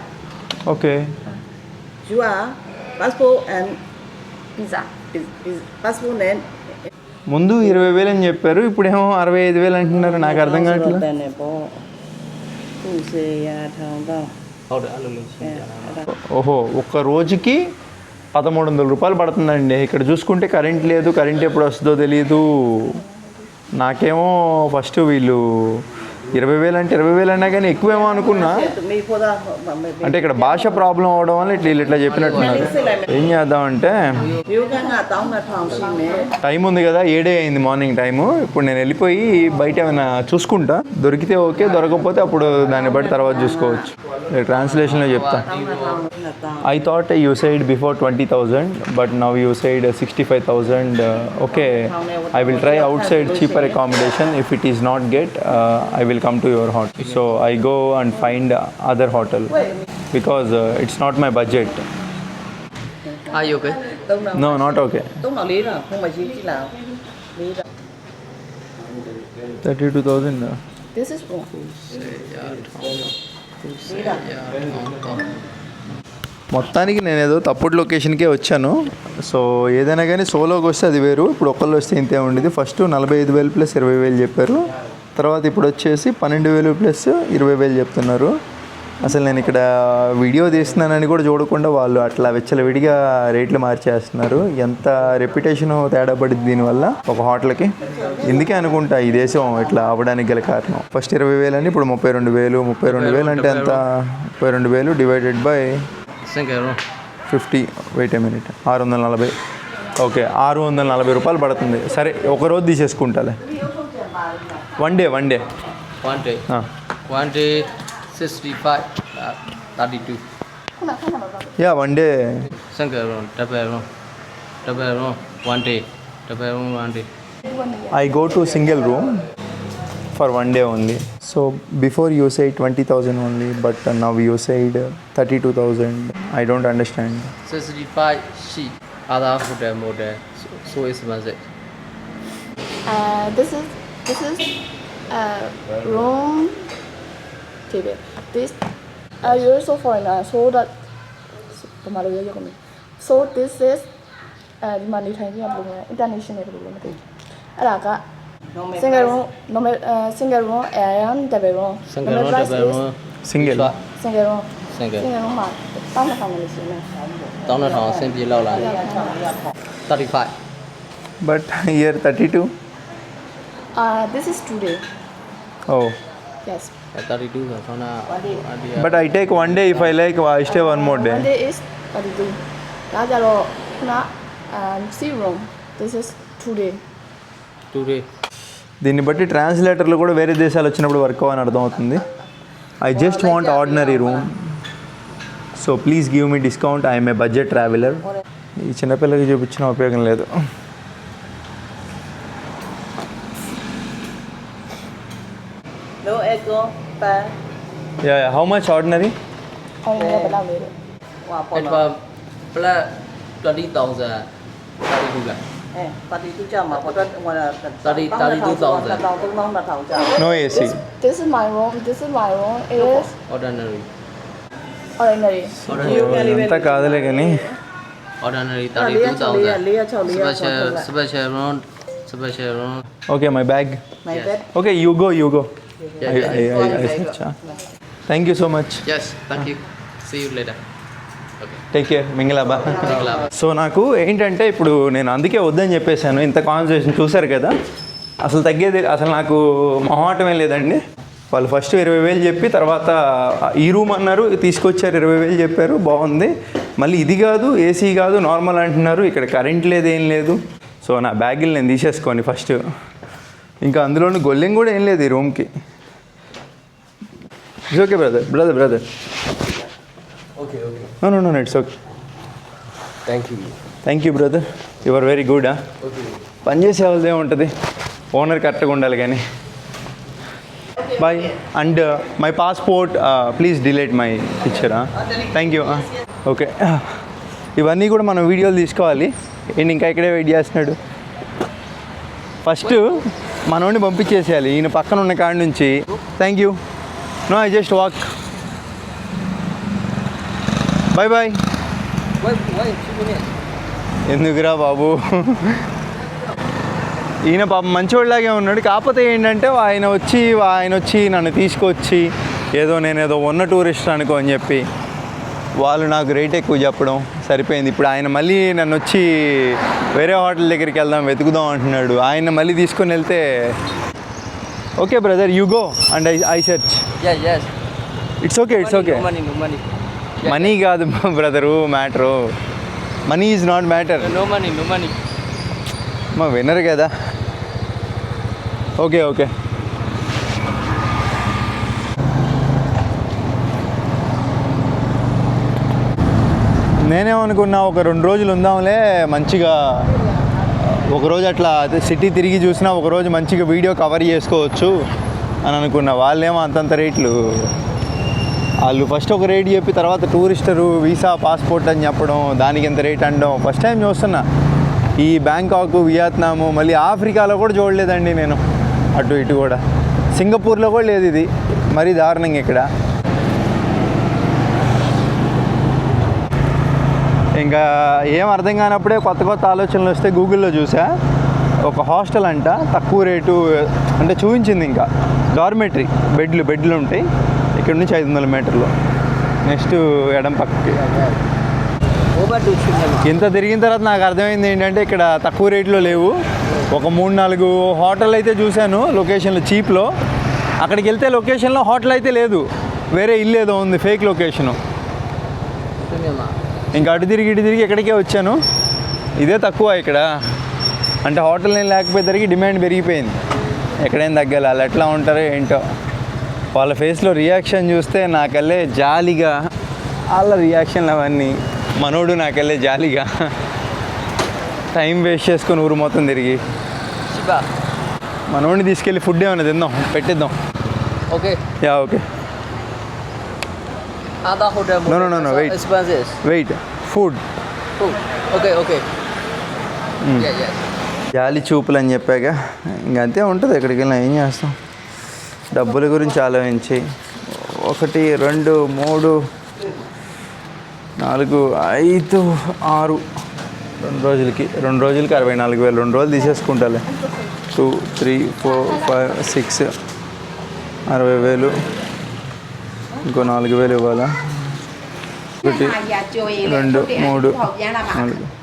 Okay, You are passport and Visa. is passport and ముందు 20,000 అని చెప్పారు, ఇప్పుడేమో 65,000 అంటున్నారు. నాకు అర్థం కావట్లేదు. Bên này có thu xe thằng đâu. Hold it, I'll lose. ఓహో, ఒక్క రోజుకి 1,300 రూపాయలు పడుతుందండి. ఇక్కడ చూసుకుంటే కరెంట్ లేదు, కరెంట్ ఎప్పుడు వస్తుందో తెలియదు. నాకేమో ఫస్ట్ వీళ్ళు 20,000 అంటే 20,000 అన్నా కానీ ఎక్కువేమో అనుకున్నా. Me for the అంటే ఇక్కడ భాష ప్రాబ్లం అవడం వల్ల ఇట్లా చెప్పినట్టున్నారు. ఏం చేద్దామంటే, you can tao là thằng gì mẹ. Time ఉంది కదా, 7 అయింది మార్నింగ్ టైము. ఇప్పుడు నేను వెళ్ళిపోయి బయట ఏమైనా చూసుకుంటా, దొరికితే ఓకే, దొరకకపోతే అప్పుడు దాన్ని బట్టి తర్వాత చూసుకోవచ్చు. ట్రాన్స్లేషన్లో చెప్తా. I thought you said before 20,000, but now you said 65,000. Okay, I will try outside cheaper accommodation. If it is not get, I will come to your hotel. So I go and find other hotel because it's not my budget. Are you okay? Tông nào? No, not okay. Tông nào lý nào? Không phải chỉ nào. Lý nào? 32,000. This is wrong. Lý nào? మొత్తానికి నేను ఏదో తప్పుడు లొకేషన్కే వచ్చాను. So ఏదైనా కానీ సోలోకి వస్తే అది వేరు, ఇప్పుడు ఒక్కళ్ళు వస్తే ఇంతే ఉండేది. ఫస్ట్ 45,000 ప్లస్ 20,000 చెప్పారు, తర్వాత ఇప్పుడు వచ్చేసి 12,000 ప్లస్ 20,000 చెప్తున్నారు. అసలు నేను ఇక్కడ వీడియో తీస్తున్నానని కూడా చూడకుండా వాళ్ళు అట్లా విచ్చలవిడిగా రేట్లు మార్చేస్తున్నారు. ఎంత రెప్యుటేషన్ తేడా పడింది దీనివల్ల ఒక హోటల్కి. ఇందుకే అనుకుంటా ఈ దేశం ఇట్లా అవ్వడానికి గల కారణం. ఫస్ట్ 20,000 అని ఇప్పుడు 32,000. 32,000 అంటే ఎంత? 32,000 divided by 50. Wait a minute. 640. Okay, 640 రూపాయలు పడుతుంది. సరే, ఒక రోజు తీసేసుకుంటాలే. One day. One day 65, 32. Yeah, one day. Single room, double room, one day. I go to single room for one day only. So before you said 20,000 only, but now you said 32,000. I don't understand. 65 sheet. Other hotel model so expensive. This is This is room TV. This you're so foreigner, so that so this is money time international problem. Alaka single room, single room, and double room. Single room, double room. Single Single room. Single. Single room mà tao là phòng này xíu này. 1,000 xin bị lâu lại. 35. But year 32. This is today. Oh, Yes. 32 rồi sau nào. but I take one day if I like, I stay one more One day. day is 32. Đó giờ rồi nó zero room. This is today. Today. దీన్ని బట్టి ట్రాన్స్లేటర్లు కూడా వేరే దేశాలు వచ్చినప్పుడు work అవ్వని అర్థమవుతుంది. I just want ordinary room, so please give me discount. I'm a budget traveller. ఈ చిన్నపిల్లకి చూపించిన ఉపయోగం లేదు. No echo, pa. Yeah how much ordinary? Ông nghe phải làm đấy. Wow, It was plus 20,000. 32 là. Tadi tu jam apa tu? Tadi tu tahu je. Tahu tu nong dah tahu jam. No AC. This is my room. This is my room. Is Ordinary. ordinary. అంతా కాదులే కానీ Ordinary Lia 32,000. chao. Special room. Special room. Okay my bag. My Yes. bed. Okay you go Yeah. Thank you so much. Yes, thank you. See you later. Okay. Take care మింగలాబా. Mingla. So నాకు ఏంటంటే ఇప్పుడు నేను అందుకే వద్దని చెప్పేశాను. ఇంత conversation చూశారు కదా, అసలు తగ్గేది అసలు నాకు మొహమాటమే లేదండి. వాళ్ళు ఫస్ట్ 20,000 చెప్పి తర్వాత ఈ రూమ్ అన్నారు, తీసుకొచ్చారు 20,000 చెప్పారు, బాగుంది. మళ్ళీ ఇది కాదు, ఏసీ కాదు, నార్మల్ అంటున్నారు. ఇక్కడ కరెంట్ లేదు, ఏం లేదు. సో నా బ్యాగులు నేను తీసేసుకోండి ఫస్ట్. ఇంకా అందులోని గొల్లెం కూడా ఏం లేదు ఈ రూమ్కి. It's okay brother. Okay. No it's okay. Thank you. Brother, you are very good. Okay. పనిచేసే వాళ్ళది ఏముంటుంది, ఓనర్ కరెక్ట్గా ఉండాలి కానీ. Bye. And my passport please delete my picture. Thank you. Okay, ఇవన్నీ కూడా మనం వీడియోలు తీసుకోవాలి. ఈయన ఇంకా ఇక్కడే వెయిట్ చేస్తున్నాడు. ఫస్ట్ మనోడిని పంపించేసేయాలి ఈయన పక్కన ఉన్న కాడి నుంచి. Thank you. No I just walk. Bye. Wait, 2 minutes. ఎందుకురా బాబు, ఈయన పాపం మంచివాళ్ళలాగే ఉన్నాడు. కాకపోతే ఏంటంటే ఆయన వచ్చి నన్ను తీసుకొచ్చి నేనేదో ఉన్న టూరిస్ట్ అనుకో అని చెప్పి వాళ్ళు నాకు రేట్ ఎక్కువ చెప్పడం సరిపోయింది. ఇప్పుడు ఆయన మళ్ళీ నన్ను వచ్చి వేరే హోటల్ దగ్గరికి వెతుకుదాం అంటున్నాడు. ఆయన మళ్ళీ తీసుకొని వెళ్తే okay brother, you go and I search. Yes. It's okay. No money. Money కాదు brother matter, money is not matter. No money. మా విన్నర్ కదా. ఓకే. నేనేమనుకున్నా, ఒక 2 రోజులు ఉందాంలే, మంచిగా ఒకరోజు అట్లా సిటీ తిరిగి చూసినా ఒకరోజు మంచిగా వీడియో కవర్ చేసుకోవచ్చు అని అనుకున్నా. వాళ్ళేమో అంతంత రేట్లు. వాళ్ళు ఫస్ట్ ఒక రేట్ చెప్పి తర్వాత టూరిస్టరు, వీసా, పాస్పోర్ట్ అని చెప్పడం, దానికి ఎంత రేట్ అనడం ఫస్ట్ టైం చూస్తున్నా. ఈ బ్యాంకాక్, వియత్నాము, మళ్ళీ ఆఫ్రికాలో కూడా చూడలేదండి నేను. అటు ఇటు కూడా సింగపూర్లో కూడా లేదు. ఇది మరీ దారుణంగా ఇక్కడ. ఇంకా ఏం అర్థం కానప్పుడే కొత్త ఆలోచనలు వస్తే గూగుల్లో చూసా. ఒక హాస్టల్ అంట, తక్కువ రేటు అంటే చూపించింది. ఇంకా డార్మెటరీ బెడ్లు ఉంటాయి. ఇక్కడ నుంచి 500 మీటర్లు. నెక్స్ట్ ఎడం పక్కకి. ఇంత తిరిగిన తర్వాత నాకు అర్థమైంది ఏంటంటే ఇక్కడ తక్కువ రేట్లో లేవు. ఒక 3-4 హోటల్ అయితే చూశాను లొకేషన్లో, చీప్లో. అక్కడికి వెళ్తే లొకేషన్లో హోటల్ అయితే లేదు, వేరే ఇల్లు ఏదో ఉంది, ఫేక్ లొకేషను. ఇంకా అటు తిరిగి ఎక్కడికే వచ్చాను. ఇదే తక్కువ ఇక్కడ. అంటే హోటల్ నేను లేకపోయేసరికి డిమాండ్ పెరిగిపోయింది. ఎక్కడేం తగ్గాలి. వాళ్ళు ఎట్లా ఉంటారో ఏంటో, వాళ్ళ ఫేస్లో రియాక్షన్ చూస్తే నాకెళ్ళే జాలిగా, వాళ్ళ రియాక్షన్లు అవన్నీ. మనోడు నాకెళ్ళే జాలిగా. టైం వేస్ట్ చేసుకొని ఊరు మొత్తం తిరిగి మనోడిని తీసుకెళ్ళి ఫుడ్ ఏమైనా తిందాం, పెట్టిద్దాం. Okay. Yeah okay. Other hotel. No, wait. Expenses. Wait. Food. Okay. Yeah. జాలి చూపులు అని చెప్పాక ఇంకంతే ఉంటుంది. ఎక్కడికి వెళ్ళినా ఏం చేస్తాం, డబ్బుల గురించి ఆలోచించి 1 2 3 4 5 6 2 రోజులకి 64,000. 2 రోజులు తీసేసుకుంటాలే. 2 3 4 5 6 60,000. ఇంకో 4,000 ఇవ్వాలా. 1 2 3 4.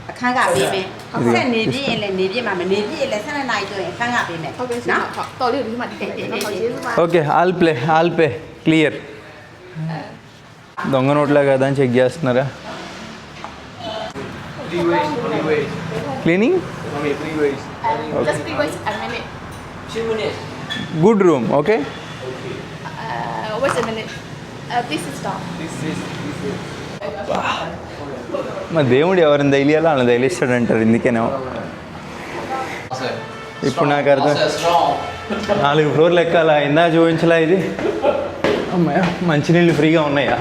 အခန်းကပေးမယ်ဆက်နေပြည့်ရင်လည်းနေပြည့်မှာမနေပြည့်လည်း12နာရီဆိုရင်အခန်းကပေးမယ်ဟုတ်ကဲ့နော်တော်လေးဒီမှာတည်တယ်နော်ကျေးဇူးပါ ఓకే ఆల్ పే క్లియర్. దొంగ నోట్లే కదా అని చెక్ చేస్తున్నారా? Cleaning Just wait a minute. 2 minutes. Good room. Okay Wait a minute. This is done. మా దేవుడు ఎవరిని తెలియాలో వాళ్ళని తెలిస్తాడు అంటారు. ఇందుకేనేమో ఇప్పుడు నాకు అర్థం. 4 ఫ్లోర్లు ఎక్కాలా? ఇందా చూపించలా ఇది? అమ్మాయ మంచినీళ్ళు ఫ్రీగా ఉన్నాయా?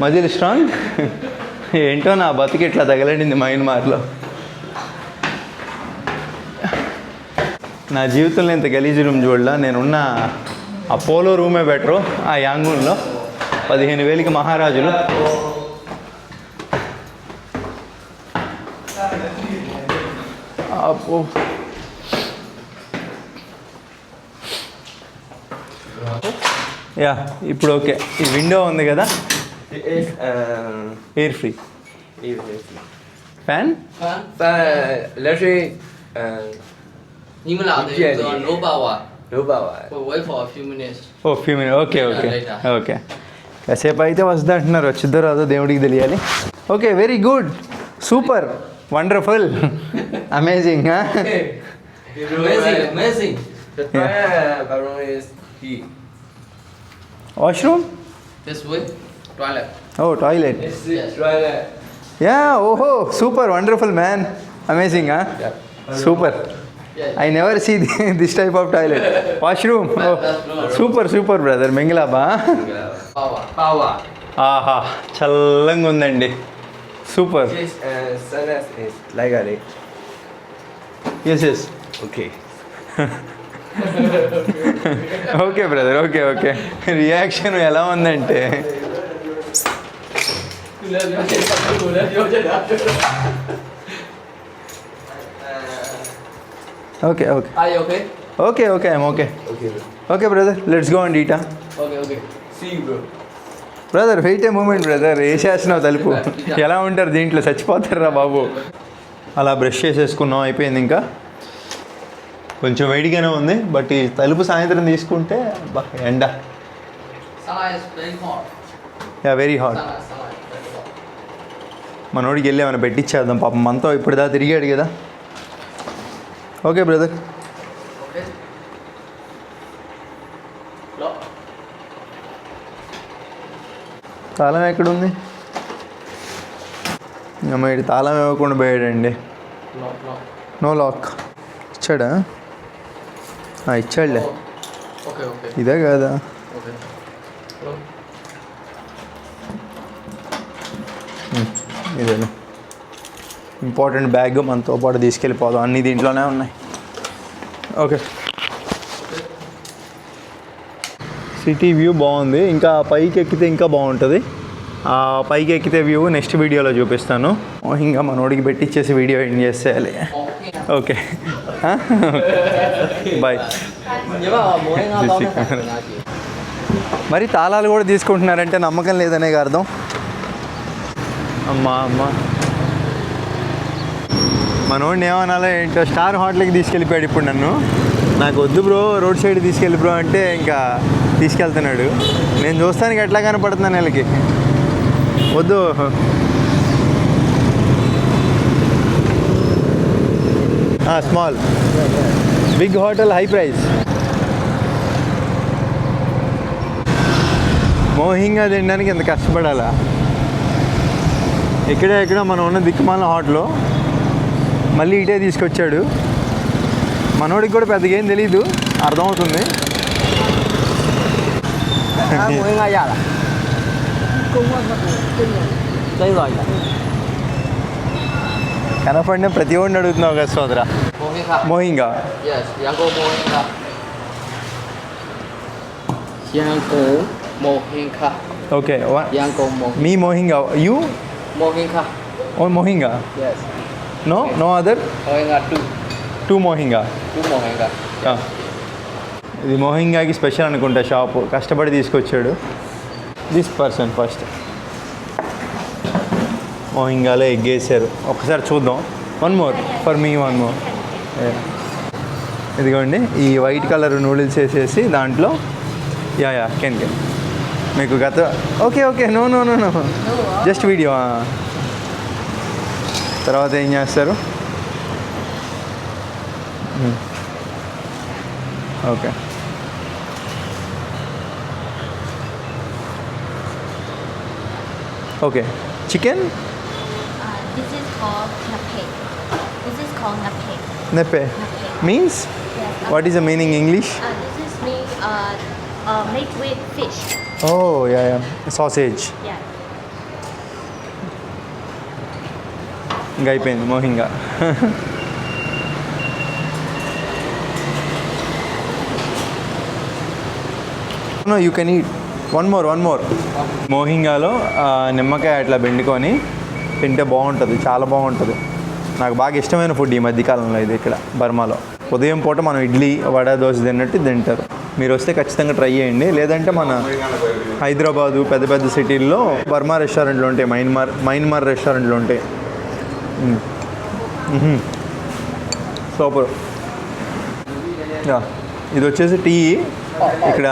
Muscle strong. ఏంటో నా బతికి ఇట్లా తగలడింది మయన్మార్లో. నా జీవితంలో ఇంత గలీజ్ రూమ్ చూడలా. నేనున్న అపోలో రూమే బెటరు. ఆ యాంగూన్లో 15,000కి మహారాజులు. అప్పో యా ఇప్పుడు ఓకే. ఈ విండో ఉంది కదా, air free. Fan Electric. 你们俩的有个 no power No power. will wait for a few minutes oh few minute. Okay okay. కాసేపు అయితే వస్తుంది అంటున్నారు. వచ్చిద్దో రాదో దేవుడికి తెలియాలి. Okay very good, super, wonderful, amazing. amazing The toilet bathroom is here. Washroom. this way toilet oh toilet. This is toilet. Yeah ఓహో super, wonderful man, amazing. Super. I never see this type of toilet. Washroom. Super brother. మింగిలాబా. Power. ఆహా చల్లంగా ఉందండి. Super. This sunlight is like a lake. Yes Okay. Okay brother. Okay reaction ఎలా ఉందంటే okay are you okay I'm okay. Okay. Okay brother, let's go and eat. okay See you, bro. Brother wait a moment brother. వేసేస్తున్నావు తలుపు. ఎలా ఉంటారు దీంట్లో? చచ్చిపోతారా బాబు. అలా brush చేసేసుకున్నాం, అయిపోయింది. ఇంకా కొంచెం వేడిగానే ఉంది, బట్ ఈ తలుపు సాయంత్రం తీసుకుంటే ఎండ. sunlight is very hot yeah very hot. sunlight very hot మనోడికి వెళ్ళి ఏమైనా పెట్టించేద్దాం. పాపం మనతో ఇప్పుడు దా తిరిగాడు కదా. Okay brother. okay lock తాళం ఎక్కడుంది? అమ్మ ఇటు తాళం ఇవ్వకుండా పోయాడండి. No lock. ఇచ్చాడా? ఇచ్చాడులే. okay ఇదే కాదా? okay ఇదేనా ఇంపార్టెంట్ బ్యాగ్ మనతో పాటు తీసుకెళ్ళిపోదాం. అన్నీ దీంట్లోనే ఉన్నాయి. ఓకే. సిటీ వ్యూ బాగుంది. ఇంకా పైకి ఎక్కితే ఇంకా బాగుంటుంది. ఆ పైకి ఎక్కితే వ్యూ నెక్స్ట్ వీడియోలో చూపిస్తాను. ఇంకా మనోడికి పెట్టించేసి వీడియో ఎండ్ చేసేయాలి. Okay bye. మరి తాళాలు కూడా తీసుకుంటున్నారంటే నమ్మకం లేదనే అర్థం. అమ్మా మనోడిని ఏమనాలో ఏంటో స్టార్ హోటల్కి తీసుకెళ్ళిపోయాడు ఇప్పుడు నన్ను. నాకు వద్దు బ్రో, రోడ్ సైడ్ తీసుకెళ్ళి బ్రో అంటే ఇంకా తీసుకెళ్తున్నాడు. నేను చూస్తానికి ఎట్లా కనపడుతున్నాను వీళ్ళకి. వద్దు. Small big hotel high price. మోహింగా తినడానికి ఎంత కష్టపడాలా. ఎక్కడ మనం ఉన్న దిక్కుమాల హోటల్లో మళ్ళీ ఇటే తీసుకొచ్చాడు. మనోడికి కూడా పెద్దగా ఏం తెలీదు, అర్థమవుతుంది. Đây rồi. కనపడిన ప్రతి ఒడిని అడుగుతున్నావు కదా సోదరా. Mohinga. మోహింగా. Yes, Yangon Mohinga. Yangon Mohinga. ఓకే Yangon Mohinga. మీ మోహింగా యూ Mohinga. ఓ మోహింగా. Yes. No other Mohinga 2. Two మోహింగా. 2 Mohinga. ఇది మోహింగాకి స్పెషల్ అనుకుంటా షాపు, కష్టపడి తీసుకొచ్చాడు. దిస్ పర్సన్ ఫస్ట్ మోహింగాలో ఎగ్గేసారు. ఒకసారి చూద్దాం. One more for me, one more. ఇదిగోండి ఈ వైట్ కలర్ నూడిల్స్ వేసేసి దాంట్లో యా కెన్ మీకు గత ఓకే నో జస్ట్ వీడియో. తర్వాత ఏం చేస్తారు? Okay okay chicken This is called nape. This is called nape. నెప్పే means what is the meaning English? This is made with fish. Oh yeah sausage. Yeah. ఇంకా అయిపోయింది మోహింగా. No you can eat one more. మోహింగాలో నిమ్మకాయ అట్లా పిండుకొని తింటే బాగుంటుంది, చాలా బాగుంటుంది. నాకు బాగా ఇష్టమైన ఫుడ్ ఈ మధ్యకాలంలో ఇది. ఇక్కడ బర్మాలో ఉదయం పూట మనం ఇడ్లీ వడ దోశ తిన్నట్టు తింటారు. మీరు వస్తే ఖచ్చితంగా ట్రై చేయండి. లేదంటే మన హైదరాబాదు పెద్ద పెద్ద సిటీల్లో బర్మా రెస్టారెంట్లు ఉంటాయి, మైన్మార్ రెస్టారెంట్లు ఉంటాయి. సూపర్. ఇది వచ్చేసి టీ ఇక్కడ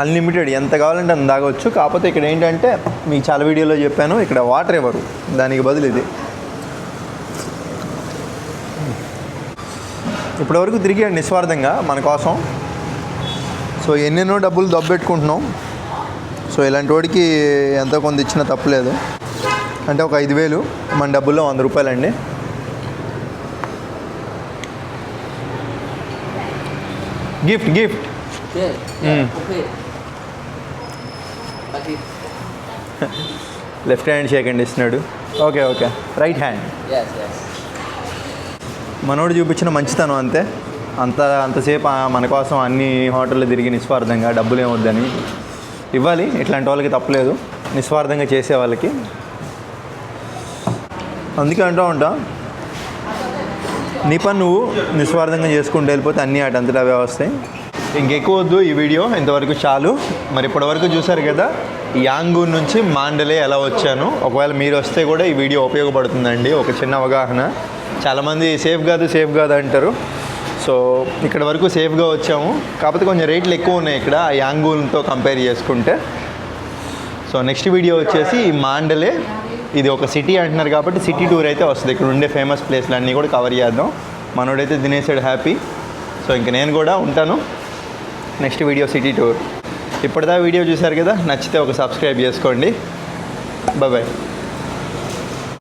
అన్లిమిటెడ్, ఎంత కావాలంటే అంత తాగొచ్చు. కాకపోతే ఇక్కడ ఏంటంటే మీకు చాలా వీడియోలో చెప్పాను, ఇక్కడ వాటర్ ఇవ్వరు, దానికి బదులు ఇది. ఇప్పటివరకు తిరిగాడు నిస్వార్థంగా మన కోసం. సో ఎన్నెన్నో డబ్బులు దబ్బెట్టుకుంటున్నాం. సో ఇలాంటి వాడికి ఎంతో కొంత ఇచ్చినా తప్పులేదు. అంటే ఒక 5,000 మన డబ్బుల్లో 100 రూపాయలండి. Gift Okay. Okay. Okay. Left hand shake hand ఇస్తున్నాడు. Okay right hand. Yes. మనోడు చూపించిన మంచితనం అంతే. అంతసేపు మన కోసం అన్ని హోటళ్ళు తిరిగి నిస్వార్థంగా, డబ్బులు ఏమొద్దని ఇవ్వాలి. ఇట్లాంటి వాళ్ళకి తప్పలేదు, నిస్వార్థంగా చేసే వాళ్ళకి. అందుకే అంటూ ఉంటా, నీ పని నువ్వు నిస్వార్థంగా చేసుకుంటూ వెళ్ళిపోతే అన్నీ అటంతటా అవే వస్తాయి. ఇంకెక్కువ వద్దు ఈ వీడియో, ఇంతవరకు చాలు. మరి ఇప్పటివరకు చూసారు కదా యాంగూన్ నుంచి మాండలే ఎలా వచ్చాను. ఒకవేళ మీరు వస్తే కూడా ఈ వీడియో ఉపయోగపడుతుందండి, ఒక చిన్న అవగాహన. చాలామంది సేఫ్ కాదు అంటారు. సో ఇక్కడ వరకు సేఫ్గా వచ్చాము. కాకపోతే కొంచెం రేట్లు ఎక్కువ ఉన్నాయి ఇక్కడ యాంగూన్తో కంపేర్ చేసుకుంటే. సో నెక్స్ట్ వీడియో వచ్చేసి ఈ మాండలే, ఇది ఒక సిటీ అంటున్నారు కాబట్టి సిటీ టూర్ అయితే వస్తుంది. ఇక్కడ ఉండే ఫేమస్ ప్లేస్లు అన్నీ కూడా కవర్ చేద్దాం. మనోడైతే తినేసాడు హ్యాపీ. సో ఇంక నేను కూడా ఉంటాను. Next video city tour. ఇప్పటిదా వీడియో చూశారు కదా, నచ్చితే ఒక సబ్స్క్రైబ్ చేసుకోండి. బాయ్.